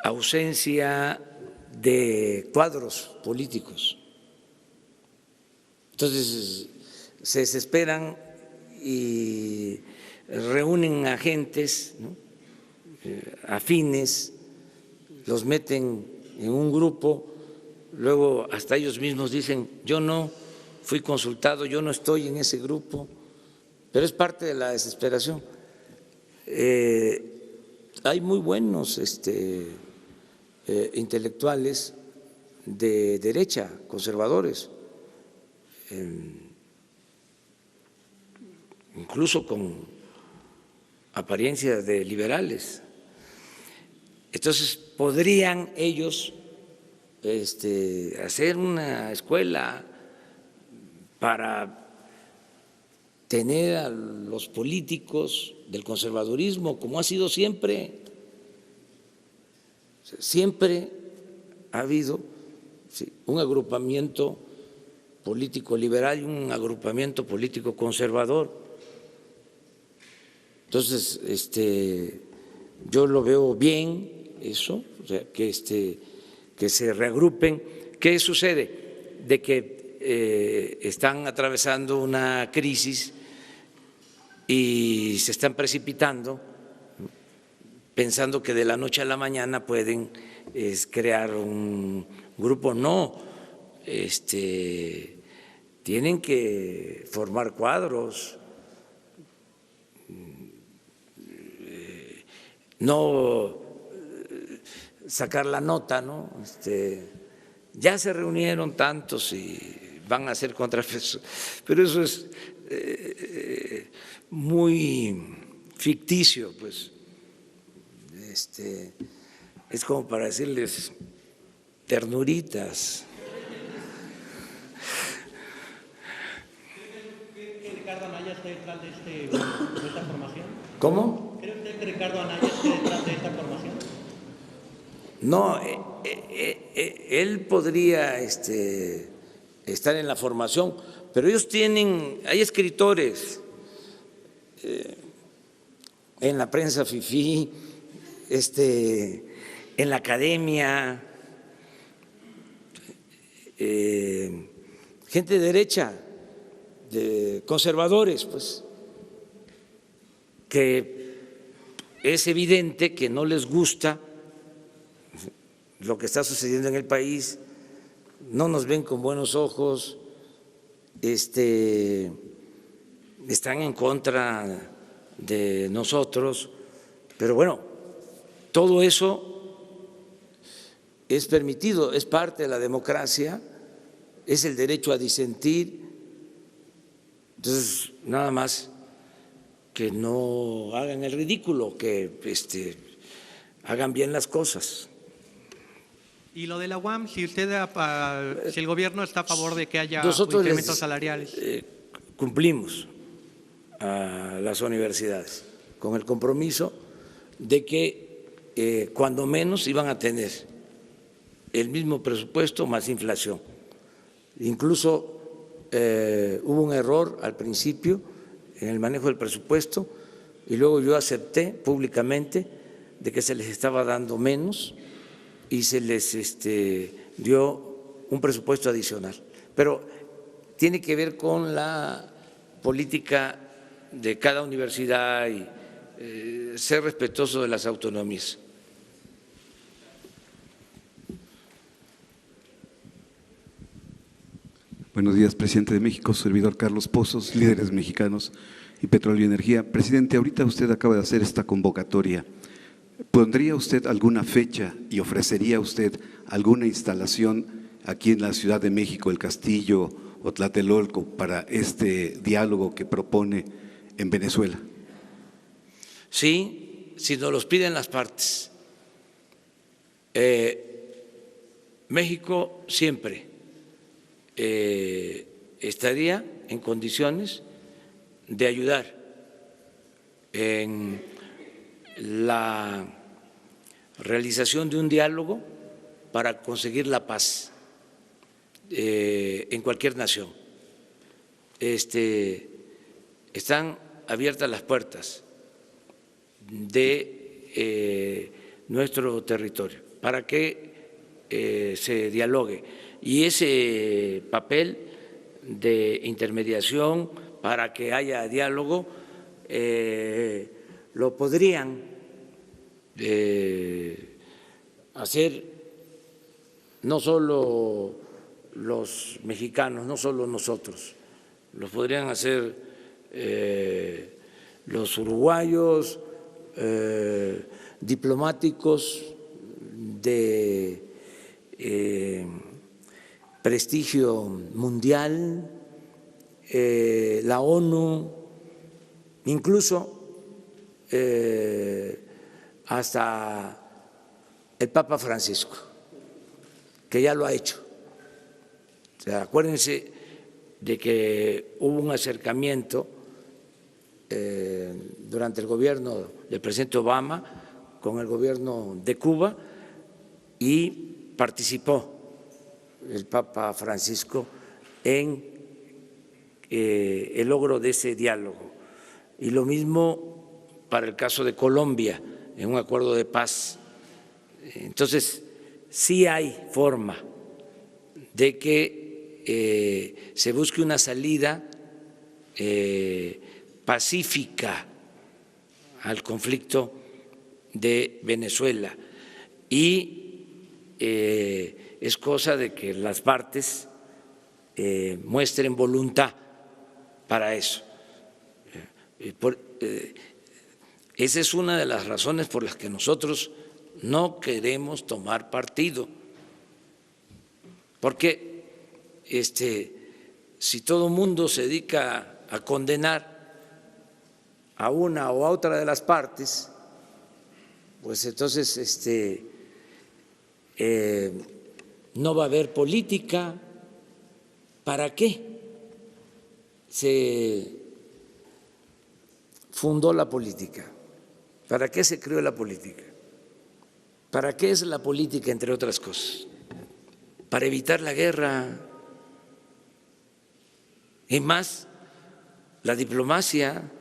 S1: ausencia de cuadros políticos. Entonces se desesperan y reúnen agentes, ¿no?, afines, los meten en un grupo, luego hasta ellos mismos dicen: yo no fui consultado, yo no estoy en ese grupo, pero es parte de la desesperación. Hay muy buenos intelectuales de derecha, conservadores, incluso con apariencias de liberales. Entonces, podrían ellos hacer una escuela para tener a los políticos del conservadurismo, como ha sido siempre. Siempre ha habido un agrupamiento político liberal y un agrupamiento político conservador. Entonces, yo lo veo bien eso, o sea, que se reagrupen. ¿Qué sucede? De que están atravesando una crisis y se están precipitando pensando que de la noche a la mañana pueden crear un grupo. No, tienen que formar cuadros, no sacar la nota, ¿no? Ya se reunieron tantos y van a hacer contrapesos, pero eso es muy ficticio, pues. Es como para decirles ternuritas.
S11: ¿Cree que Ricardo Anaya esté detrás de esta formación?
S1: ¿Cómo?
S11: ¿Cree usted que Ricardo Anaya esté detrás de esta formación?
S1: No, él podría estar en la formación, pero ellos hay escritores en la prensa fifí, en la academia, gente de derecha, de conservadores, pues, que es evidente que no les gusta lo que está sucediendo en el país, no nos ven con buenos ojos, están en contra de nosotros, pero bueno, todo eso es permitido, es parte de la democracia, es el derecho a disentir. Entonces, nada más que no hagan el ridículo, que hagan bien las cosas.
S11: Y lo de la UAM, si el gobierno está a favor de que haya
S1: Nosotros
S11: incrementos salariales.
S1: Cumplimos a las universidades con el compromiso de que cuando menos iban a tener el mismo presupuesto más inflación. Incluso hubo un error al principio en el manejo del presupuesto y luego yo acepté públicamente de que se les estaba dando menos y se les dio un presupuesto adicional. Pero tiene que ver con la política de cada universidad y ser respetuoso de las autonomías.
S12: Buenos días, presidente de México, servidor Carlos Pozos, Líderes Mexicanos y Petróleo y Energía. Presidente, ahorita usted acaba de hacer esta convocatoria. ¿Pondría usted alguna fecha y ofrecería usted alguna instalación aquí en la Ciudad de México, el Castillo o Tlatelolco, para este diálogo que propone en Venezuela?
S1: Sí, si nos los piden las partes. México siempre estaría en condiciones de ayudar en la realización de un diálogo para conseguir la paz en cualquier nación. Están abiertas las puertas de nuestro territorio para que se dialogue, y ese papel de intermediación para que haya diálogo lo podrían hacer no solo los mexicanos, no solo nosotros, lo podrían hacer los uruguayos, diplomáticos de prestigio mundial, la ONU, incluso hasta el Papa Francisco, que ya lo ha hecho. O sea, acuérdense de que hubo un acercamiento durante el gobierno del presidente Obama con el gobierno de Cuba y participó el Papa Francisco en el logro de ese diálogo. Y lo mismo para el caso de Colombia, en un acuerdo de paz. Entonces, sí hay forma de que se busque una salida pacífica al conflicto de Venezuela y es cosa de que las partes muestren voluntad para eso. Esa es una de las razones por las que nosotros no queremos tomar partido, porque si todo el mundo se dedica a condenar a una o a otra de las partes, pues entonces no va a haber política. ¿Para qué se fundó la política? ¿Para qué se creó la política? ¿Para qué es la política, entre otras cosas? Para evitar la guerra. Y más, la diplomacia.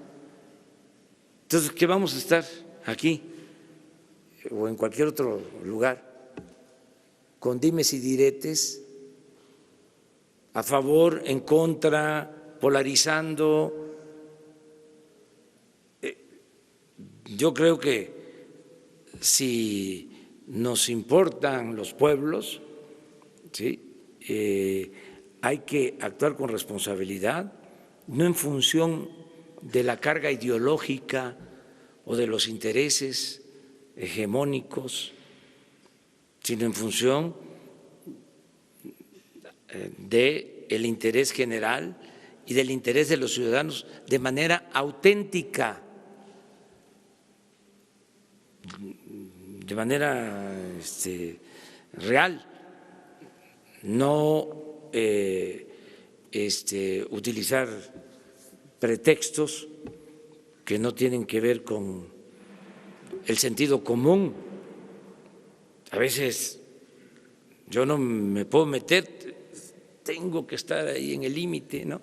S1: Entonces, ¿qué vamos a estar aquí o en cualquier otro lugar con dimes y diretes, a favor, en contra, polarizando? Yo creo que si nos importan los pueblos, ¿sí?, hay que actuar con responsabilidad, no en función de la carga ideológica o de los intereses hegemónicos, sino en función del interés general y del interés de los ciudadanos de manera auténtica, de manera real, no utilizar pretextos que no tienen que ver con el sentido común. A veces yo no me puedo meter, tengo que estar ahí en el límite, ¿no?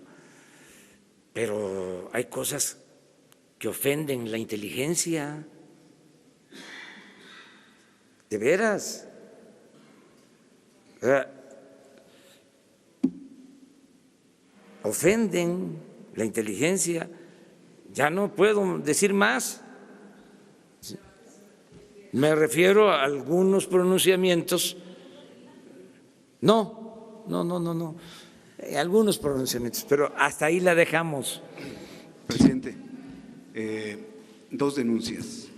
S1: Pero hay cosas que ofenden la inteligencia. De veras. Ofenden la inteligencia. Ya no puedo decir más. Me refiero a algunos pronunciamientos. No. Algunos pronunciamientos, pero hasta ahí la dejamos.
S12: Presidente, dos denuncias.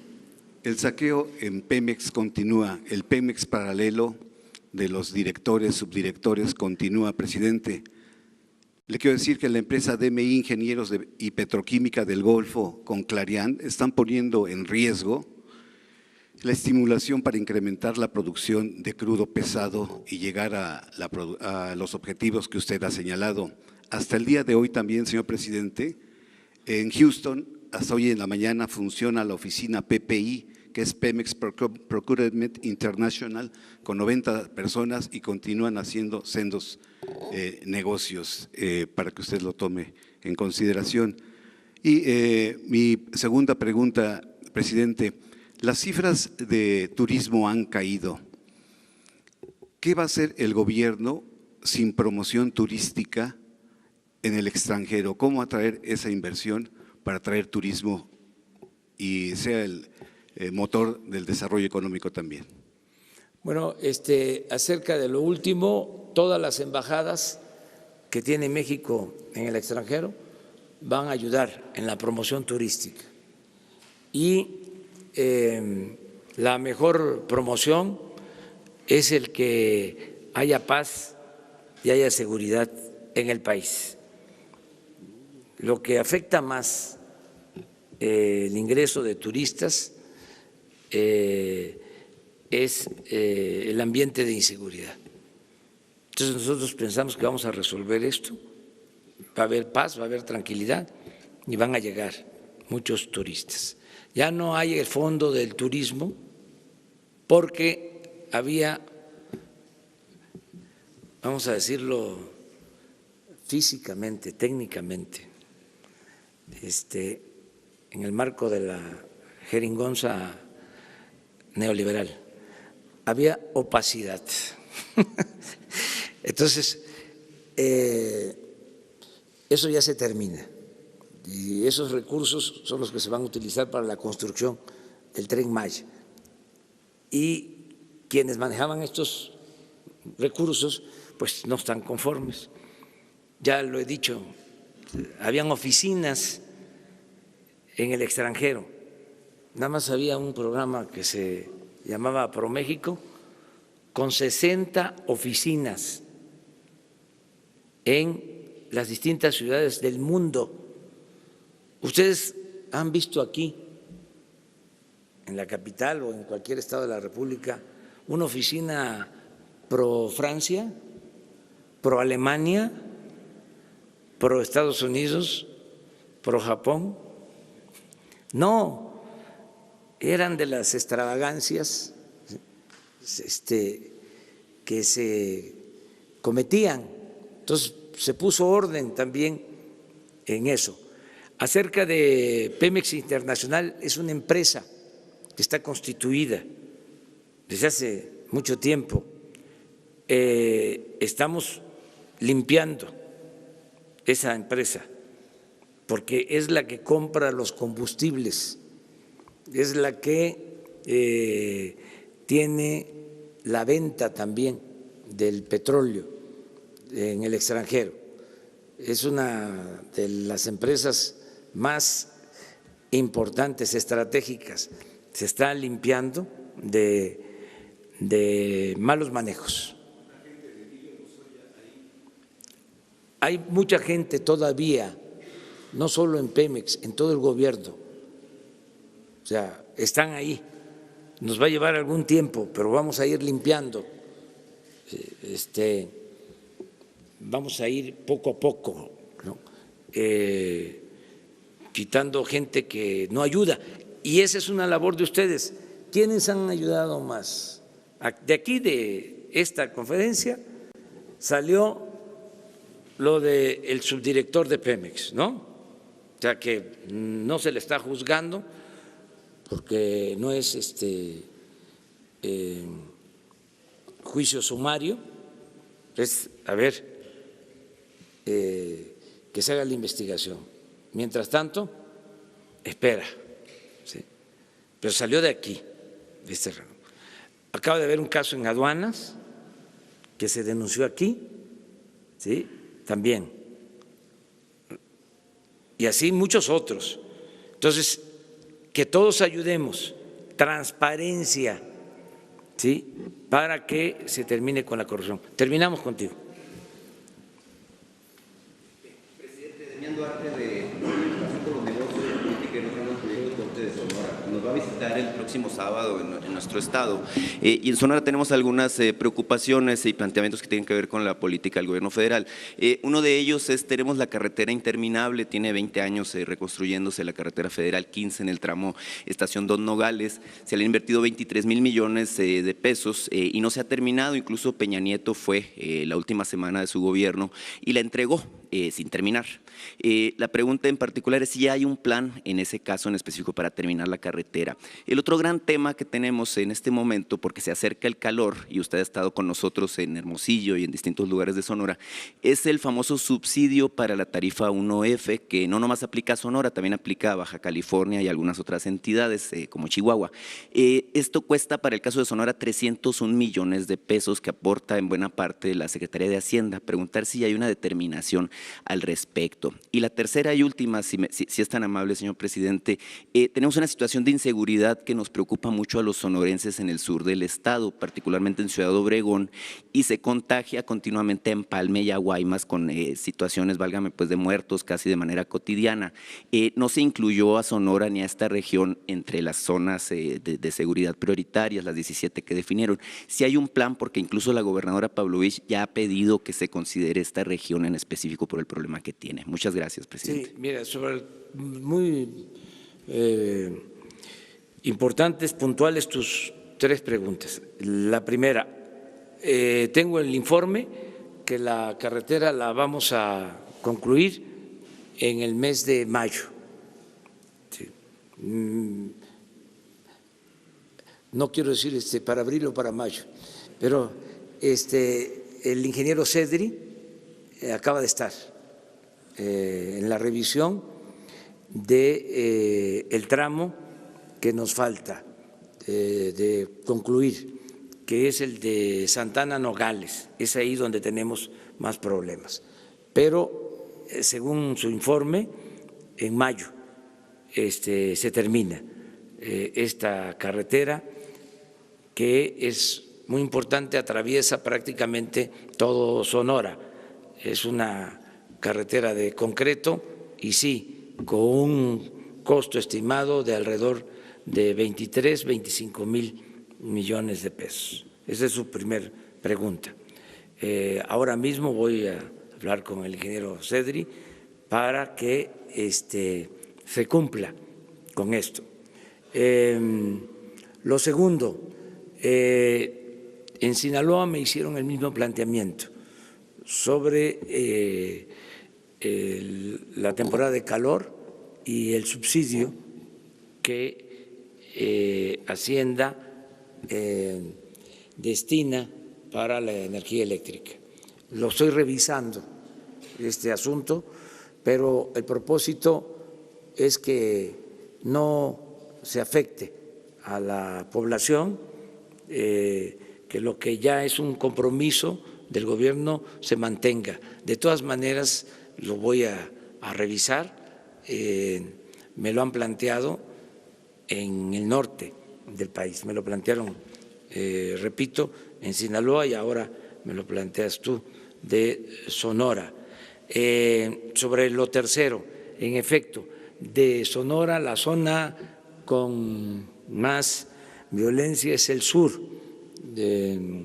S12: El saqueo en Pemex continúa, el Pemex paralelo de los directores, subdirectores continúa, presidente. Le quiero decir que la empresa DMI Ingenieros y Petroquímica del Golfo con Clariant están poniendo en riesgo la estimulación para incrementar la producción de crudo pesado y llegar a los objetivos que usted ha señalado. Hasta el día de hoy también, señor presidente, en Houston, hasta hoy en la mañana funciona la oficina PPI, que es Pemex Procurement International, con 90 personas y continúan haciendo sendos negocios para que usted lo tome en consideración. Y mi segunda pregunta, presidente, las cifras de turismo han caído. ¿Qué va a hacer el gobierno sin promoción turística en el extranjero? ¿Cómo atraer esa inversión para atraer turismo y sea el motor del desarrollo económico también?
S1: Bueno, acerca de lo último, todas las embajadas que tiene México en el extranjero van a ayudar en la promoción turística. Y la mejor promoción es el que haya paz y haya seguridad en el país. Lo que afecta más el ingreso de turistas es el ambiente de inseguridad. Entonces nosotros pensamos que vamos a resolver esto, va a haber paz, va a haber tranquilidad y van a llegar muchos turistas. Ya no hay el fondo del turismo porque había, vamos a decirlo físicamente, técnicamente, en el marco de la jeringonza neoliberal, había opacidad. Entonces, eso ya se termina. Y esos recursos son los que se van a utilizar para la construcción del Tren Maya. Y quienes manejaban estos recursos pues no están conformes. Ya lo he dicho, habían oficinas en el extranjero. Nada más había un programa que se llamaba ProMéxico con 60 oficinas en las distintas ciudades del mundo. Ustedes han visto aquí, en la capital o en cualquier estado de la República, una oficina pro Francia, pro Alemania, pro Estados Unidos, pro Japón. No, eran de las extravagancias que se cometían. Entonces se puso orden también en eso. Acerca de Pemex Internacional, es una empresa que está constituida desde hace mucho tiempo. Estamos limpiando esa empresa porque es la que compra los combustibles, es la que tiene la venta también del petróleo en el extranjero. Es una de las empresas más importantes, estratégicas. Se está limpiando de malos manejos. Hay mucha gente todavía, no solo en Pemex, en todo el gobierno. O sea, están ahí. Nos va a llevar algún tiempo, pero vamos a ir limpiando. Vamos a ir poco a poco, ¿no? Quitando gente que no ayuda. Y esa es una labor de ustedes. ¿Quiénes han ayudado más? De aquí, de esta conferencia, salió lo del subdirector de Pemex, ¿no? O sea, que no se le está juzgando porque no es juicio sumario, es, a ver, que se haga la investigación. Mientras tanto, espera, ¿sí? Pero salió de aquí, de este rango. Acaba de haber un caso en aduanas que se denunció aquí, ¿sí? También. Y así muchos otros. Entonces, que todos ayudemos, transparencia, ¿sí? Para que se termine con la corrupción. Terminamos contigo.
S13: Presidente, Demián Duarte, de Relación con los Negocios de Política y Regional del Proyecto Corte de Sonora, nos va a visitar el próximo sábado en nuestro estado. Y en Sonora tenemos algunas preocupaciones y planteamientos que tienen que ver con la política del gobierno federal. Uno de ellos es, tenemos la carretera interminable, tiene 20 años reconstruyéndose la carretera federal 15 en el tramo Estación Don Nogales. Se le han invertido 23,000 millones de pesos y no se ha terminado. Incluso Peña Nieto fue la última semana de su gobierno y la entregó sin terminar. La pregunta en particular es si hay un plan en ese caso en específico para terminar la carretera. El otro gran tema que tenemos en este momento, porque se acerca el calor y usted ha estado con nosotros en Hermosillo y en distintos lugares de Sonora, es el famoso subsidio para la tarifa 1F, que no nomás aplica a Sonora, también aplica a Baja California y algunas otras entidades como Chihuahua. Esto cuesta para el caso de Sonora 301 millones de pesos que aporta en buena parte la Secretaría de Hacienda. Preguntar si hay una determinación al respecto. Y la tercera y última, si es tan amable, señor presidente, tenemos una situación de inseguridad que nos preocupa mucho a los sonorenses en el sur del estado, particularmente en Ciudad Obregón, y se contagia continuamente en Empalme y a Guaymas con situaciones, válgame, pues de muertos casi de manera cotidiana. No se incluyó a Sonora ni a esta región entre las zonas de seguridad prioritarias, las 17 que definieron. Si hay un plan, porque incluso la gobernadora Pavlovich ya ha pedido que se considere esta región en específico por el problema que tiene. Muchas gracias, presidente.
S1: Sí, mira, muy importantes, puntuales tus tres preguntas. La primera, tengo el informe que la carretera la vamos a concluir en el mes de mayo. Sí. No quiero decir para abril o para mayo, pero el ingeniero Cedri acaba de estar en la revisión de el tramo que nos falta de concluir, que es el de Santana Nogales. Es ahí donde tenemos más problemas. Pero según su informe, en mayo se termina esta carretera, que es muy importante, atraviesa prácticamente todo Sonora. Es una carretera de concreto y sí, con un costo estimado de alrededor de 23, 25 mil millones de pesos. Esa es su primer pregunta. Ahora mismo voy a hablar con el ingeniero Cedri para que se cumpla con esto. Lo segundo, en Sinaloa me hicieron el mismo planteamiento sobre la temporada de calor y el subsidio que Hacienda destina para la energía eléctrica. Lo estoy revisando este asunto, pero el propósito es que no se afecte a la población, que lo que ya es un compromiso del gobierno se mantenga. De todas maneras, lo voy a revisar. Me lo han planteado en el norte del país, me lo plantearon, repito, en Sinaloa, y ahora me lo planteas tú, de Sonora. Sobre lo tercero, en efecto, de Sonora, la zona con más violencia es el sur, de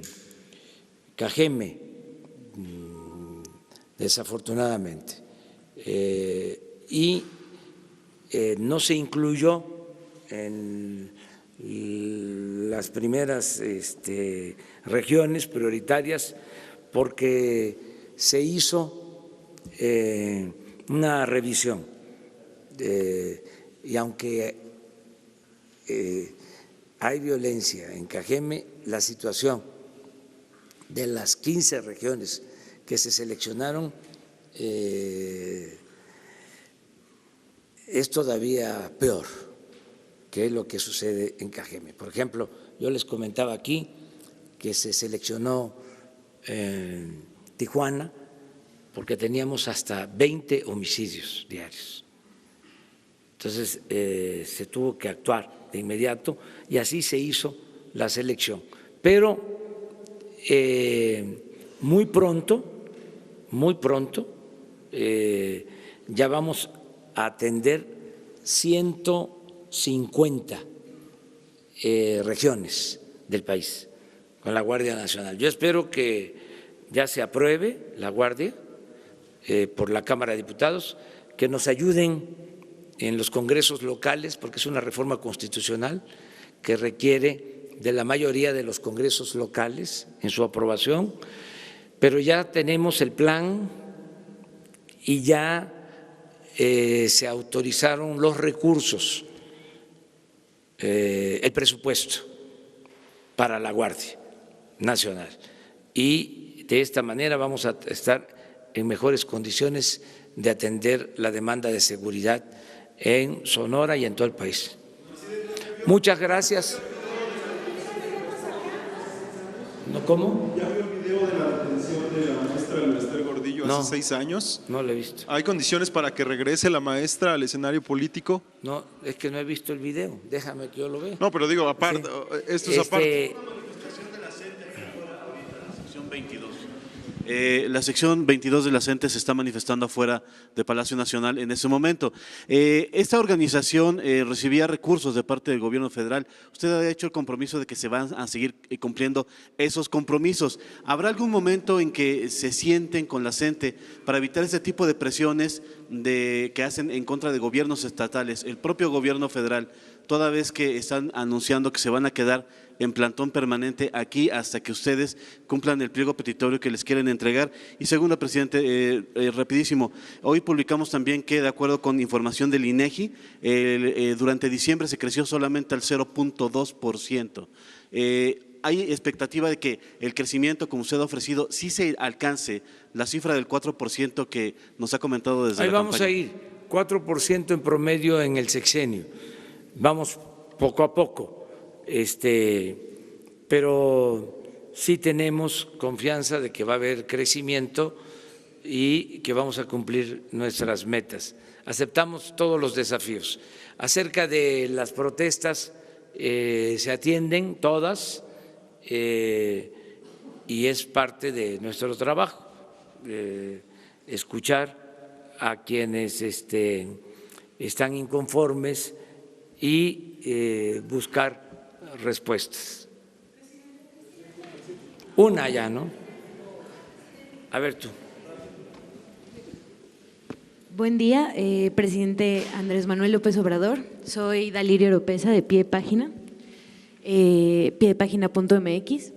S1: Cajeme, desafortunadamente, y no se incluyó en las primeras regiones prioritarias porque se hizo una revisión y aunque hay violencia en Cajeme, la situación de las 15 regiones que se seleccionaron es todavía peor que lo que sucede en Cajeme. Por ejemplo, yo les comentaba aquí que se seleccionó Tijuana porque teníamos hasta 20 homicidios diarios. Entonces se tuvo que actuar de inmediato y así se hizo la selección. Pero muy pronto ya vamos a atender 150 regiones del país con la Guardia Nacional. Yo espero que ya se apruebe la Guardia por la Cámara de Diputados, que nos ayuden en los congresos locales, porque es una reforma constitucional que requiere de la mayoría de los congresos locales en su aprobación, pero ya tenemos el plan y ya se autorizaron los recursos, el presupuesto para la Guardia Nacional, y de esta manera vamos a estar en mejores condiciones de atender la demanda de seguridad en Sonora y en todo el país. Muchas gracias. ¿No, cómo?
S5: ¿Ya vio el video de la detención de la maestra Lester Gordillo hace 6 años?
S1: No lo he visto.
S5: ¿Hay condiciones para que regrese la maestra al escenario político?
S1: No, es que no he visto el video. Déjame que yo lo vea.
S5: No, pero digo, aparte,
S1: Sí.
S5: esto es aparte.
S14: La sección 22 de la CENTE se está manifestando afuera de Palacio Nacional en ese momento. Esta organización recibía recursos de parte del gobierno federal. Usted ha hecho el compromiso de que se van a seguir cumpliendo esos compromisos. ¿Habrá algún momento en que se sienten con la CENTE para evitar ese tipo de presiones que hacen en contra de gobiernos estatales, el propio gobierno federal, toda vez que están anunciando que se van a quedar en plantón permanente aquí hasta que ustedes cumplan el pliego petitorio que les quieren entregar? Y segundo, presidente, rapidísimo, hoy publicamos también que, de acuerdo con información del INEGI, durante diciembre se creció solamente al 0.2%. ¿Hay expectativa de que el crecimiento, como usted ha ofrecido, sí se alcance la cifra del 4% que nos ha comentado desde la campaña?
S1: Ahí vamos a ir 4% en promedio en el sexenio. Vamos poco a poco, pero sí tenemos confianza de que va a haber crecimiento y que vamos a cumplir nuestras metas. Aceptamos todos los desafíos. Acerca de las protestas, se atienden todas y es parte de nuestro trabajo escuchar a quienes están inconformes y buscar respuestas. Una ya, ¿no? A ver tú.
S15: Buen día, presidente Andrés Manuel López Obrador. Soy Daliria Oropesa de Pie de Página, piedepagina.mx.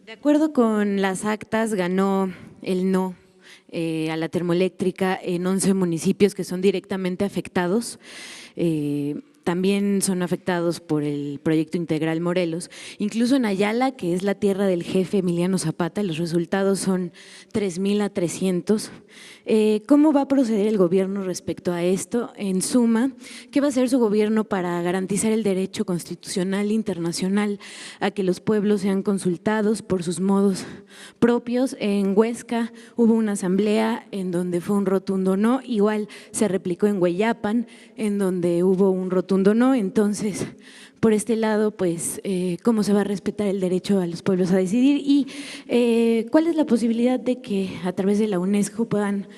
S15: De acuerdo con las actas, ganó el no a la termoeléctrica en 11 municipios que son directamente afectados. También son afectados por el proyecto integral Morelos. Incluso en Ayala, que es la tierra del jefe Emiliano Zapata, los resultados son 3,000 a 300. ¿Cómo va a proceder el gobierno respecto a esto? En suma, ¿qué va a hacer su gobierno para garantizar el derecho constitucional internacional a que los pueblos sean consultados por sus modos propios? En Huesca hubo una asamblea en donde fue un rotundo no, igual se replicó en Hueyapan, en donde hubo un rotundo no. Entonces, por este lado, pues, ¿cómo se va a respetar el derecho a los pueblos a decidir? Y ¿cuál es la posibilidad de que a través de la UNESCO puedan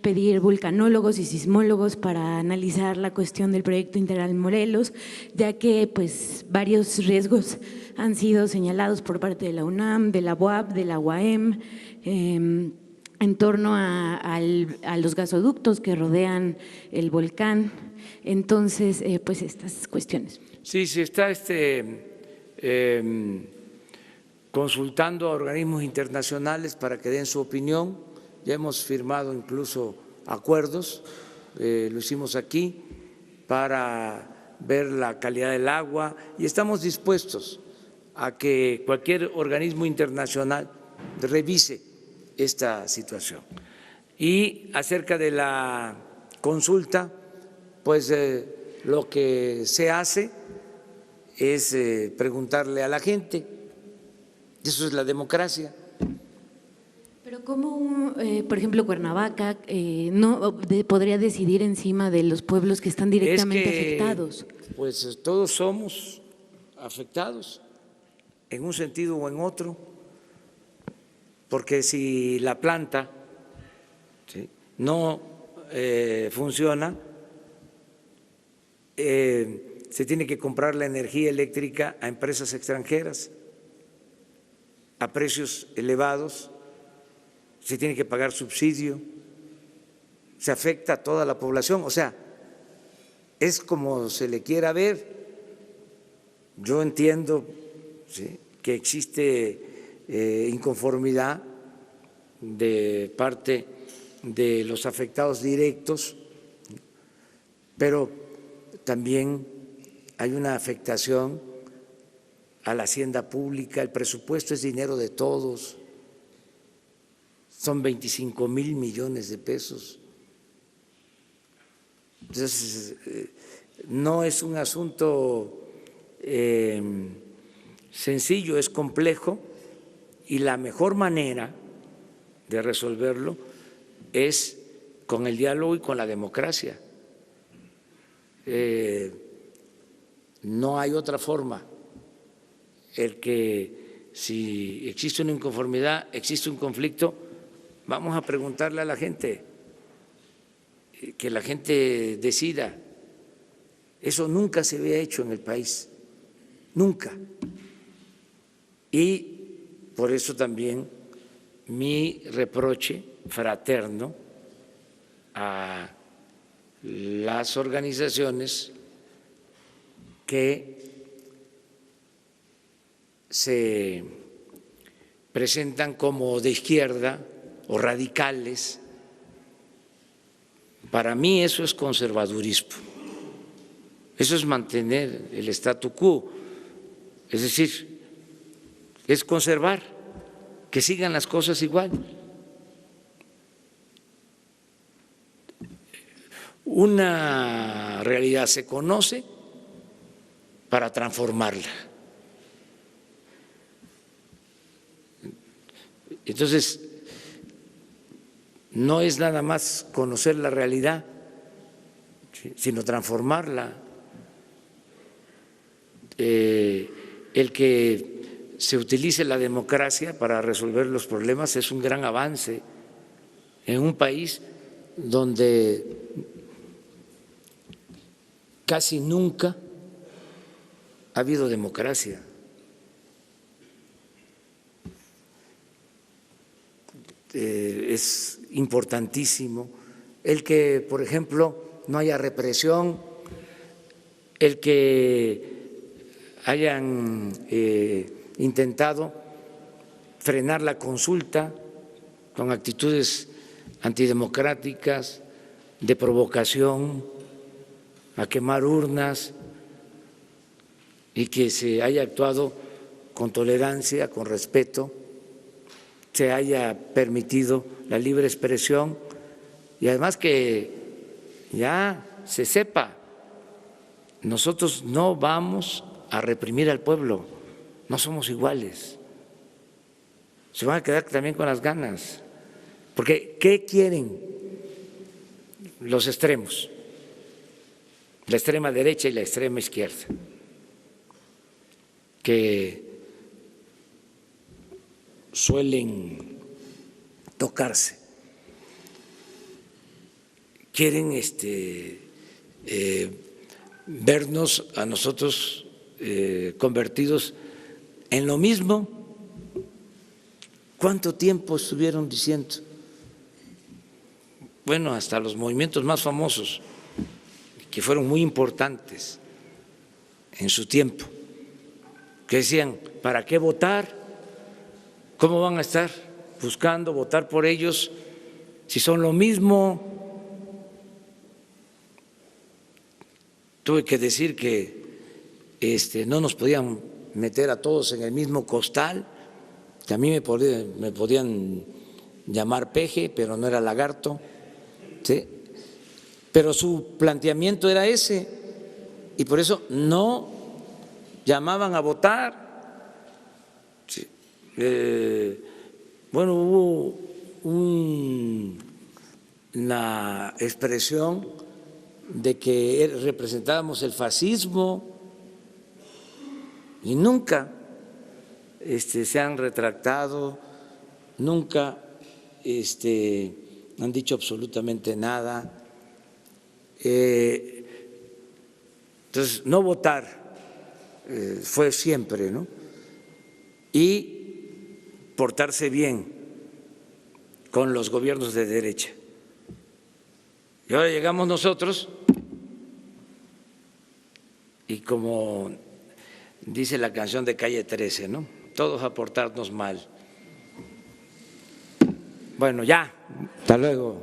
S15: pedir vulcanólogos y sismólogos para analizar la cuestión del proyecto integral Morelos, ya que pues varios riesgos han sido señalados por parte de la UNAM, de la UAP, de la UAM, en torno a los gasoductos que rodean el volcán? Entonces, pues estas cuestiones.
S1: Sí, se está consultando a organismos internacionales para que den su opinión. Ya hemos firmado incluso acuerdos, lo hicimos aquí, para ver la calidad del agua y estamos dispuestos a que cualquier organismo internacional revise esta situación. Y acerca de la consulta, pues lo que se hace es preguntarle a la gente, eso es la democracia.
S15: Pero ¿cómo, por ejemplo, Cuernavaca no podría decidir encima de los pueblos que están directamente afectados?
S1: Pues todos somos afectados en un sentido o en otro, porque si la planta no funciona, se tiene que comprar la energía eléctrica a empresas extranjeras a precios elevados, se tiene que pagar subsidio, se afecta a toda la población, o sea, es como se le quiera ver. Yo entiendo que existe inconformidad de parte de los afectados directos, pero también hay una afectación a la hacienda pública, el presupuesto es dinero de todos, son 25,000 millones de pesos. Entonces, no es un asunto sencillo, es complejo y la mejor manera de resolverlo es con el diálogo y con la democracia. No hay otra forma. El que si existe una inconformidad, existe un conflicto, vamos a preguntarle a la gente, que la gente decida. Eso nunca se había hecho en el país, nunca. Y por eso también mi reproche fraterno a las organizaciones que se presentan como de izquierda o radicales. Para mí eso es conservadurismo, eso es mantener el statu quo, es decir, es conservar, que sigan las cosas igual. Una realidad se conoce para transformarla. Entonces, no es nada más conocer la realidad, sino transformarla. El que se utilice la democracia para resolver los problemas es un gran avance en un país donde casi nunca ha habido democracia. Es importantísimo el que, por ejemplo, no haya represión, el que hayan intentado frenar la consulta con actitudes antidemocráticas, de provocación, a quemar urnas, y que se haya actuado con tolerancia, con respeto, se haya permitido la libre expresión y además que ya se sepa, nosotros no vamos a reprimir al pueblo, no somos iguales, se van a quedar también con las ganas, porque ¿qué quieren los extremos? La extrema derecha y la extrema izquierda, que suelen tocarse, quieren vernos a nosotros convertidos en lo mismo. ¿Cuánto tiempo estuvieron diciendo? Bueno, hasta los movimientos más famosos, que fueron muy importantes en su tiempo, que decían, ¿para qué votar? ¿Cómo van a estar buscando votar por ellos si son lo mismo? Tuve que decir que no nos podían meter a todos en el mismo costal, que a mí me podían llamar peje, pero no era lagarto, ¿sí? Pero su planteamiento era ese, y por eso no llamaban a votar. Sí. Bueno, hubo una expresión de que representábamos el fascismo y nunca se han retractado, nunca han dicho absolutamente nada. Entonces, no votar fue siempre, ¿no? Y portarse bien con los gobiernos de derecha. Y ahora llegamos nosotros y como dice la canción de Calle 13, ¿no? Todos a portarnos mal. Bueno, ya, hasta luego.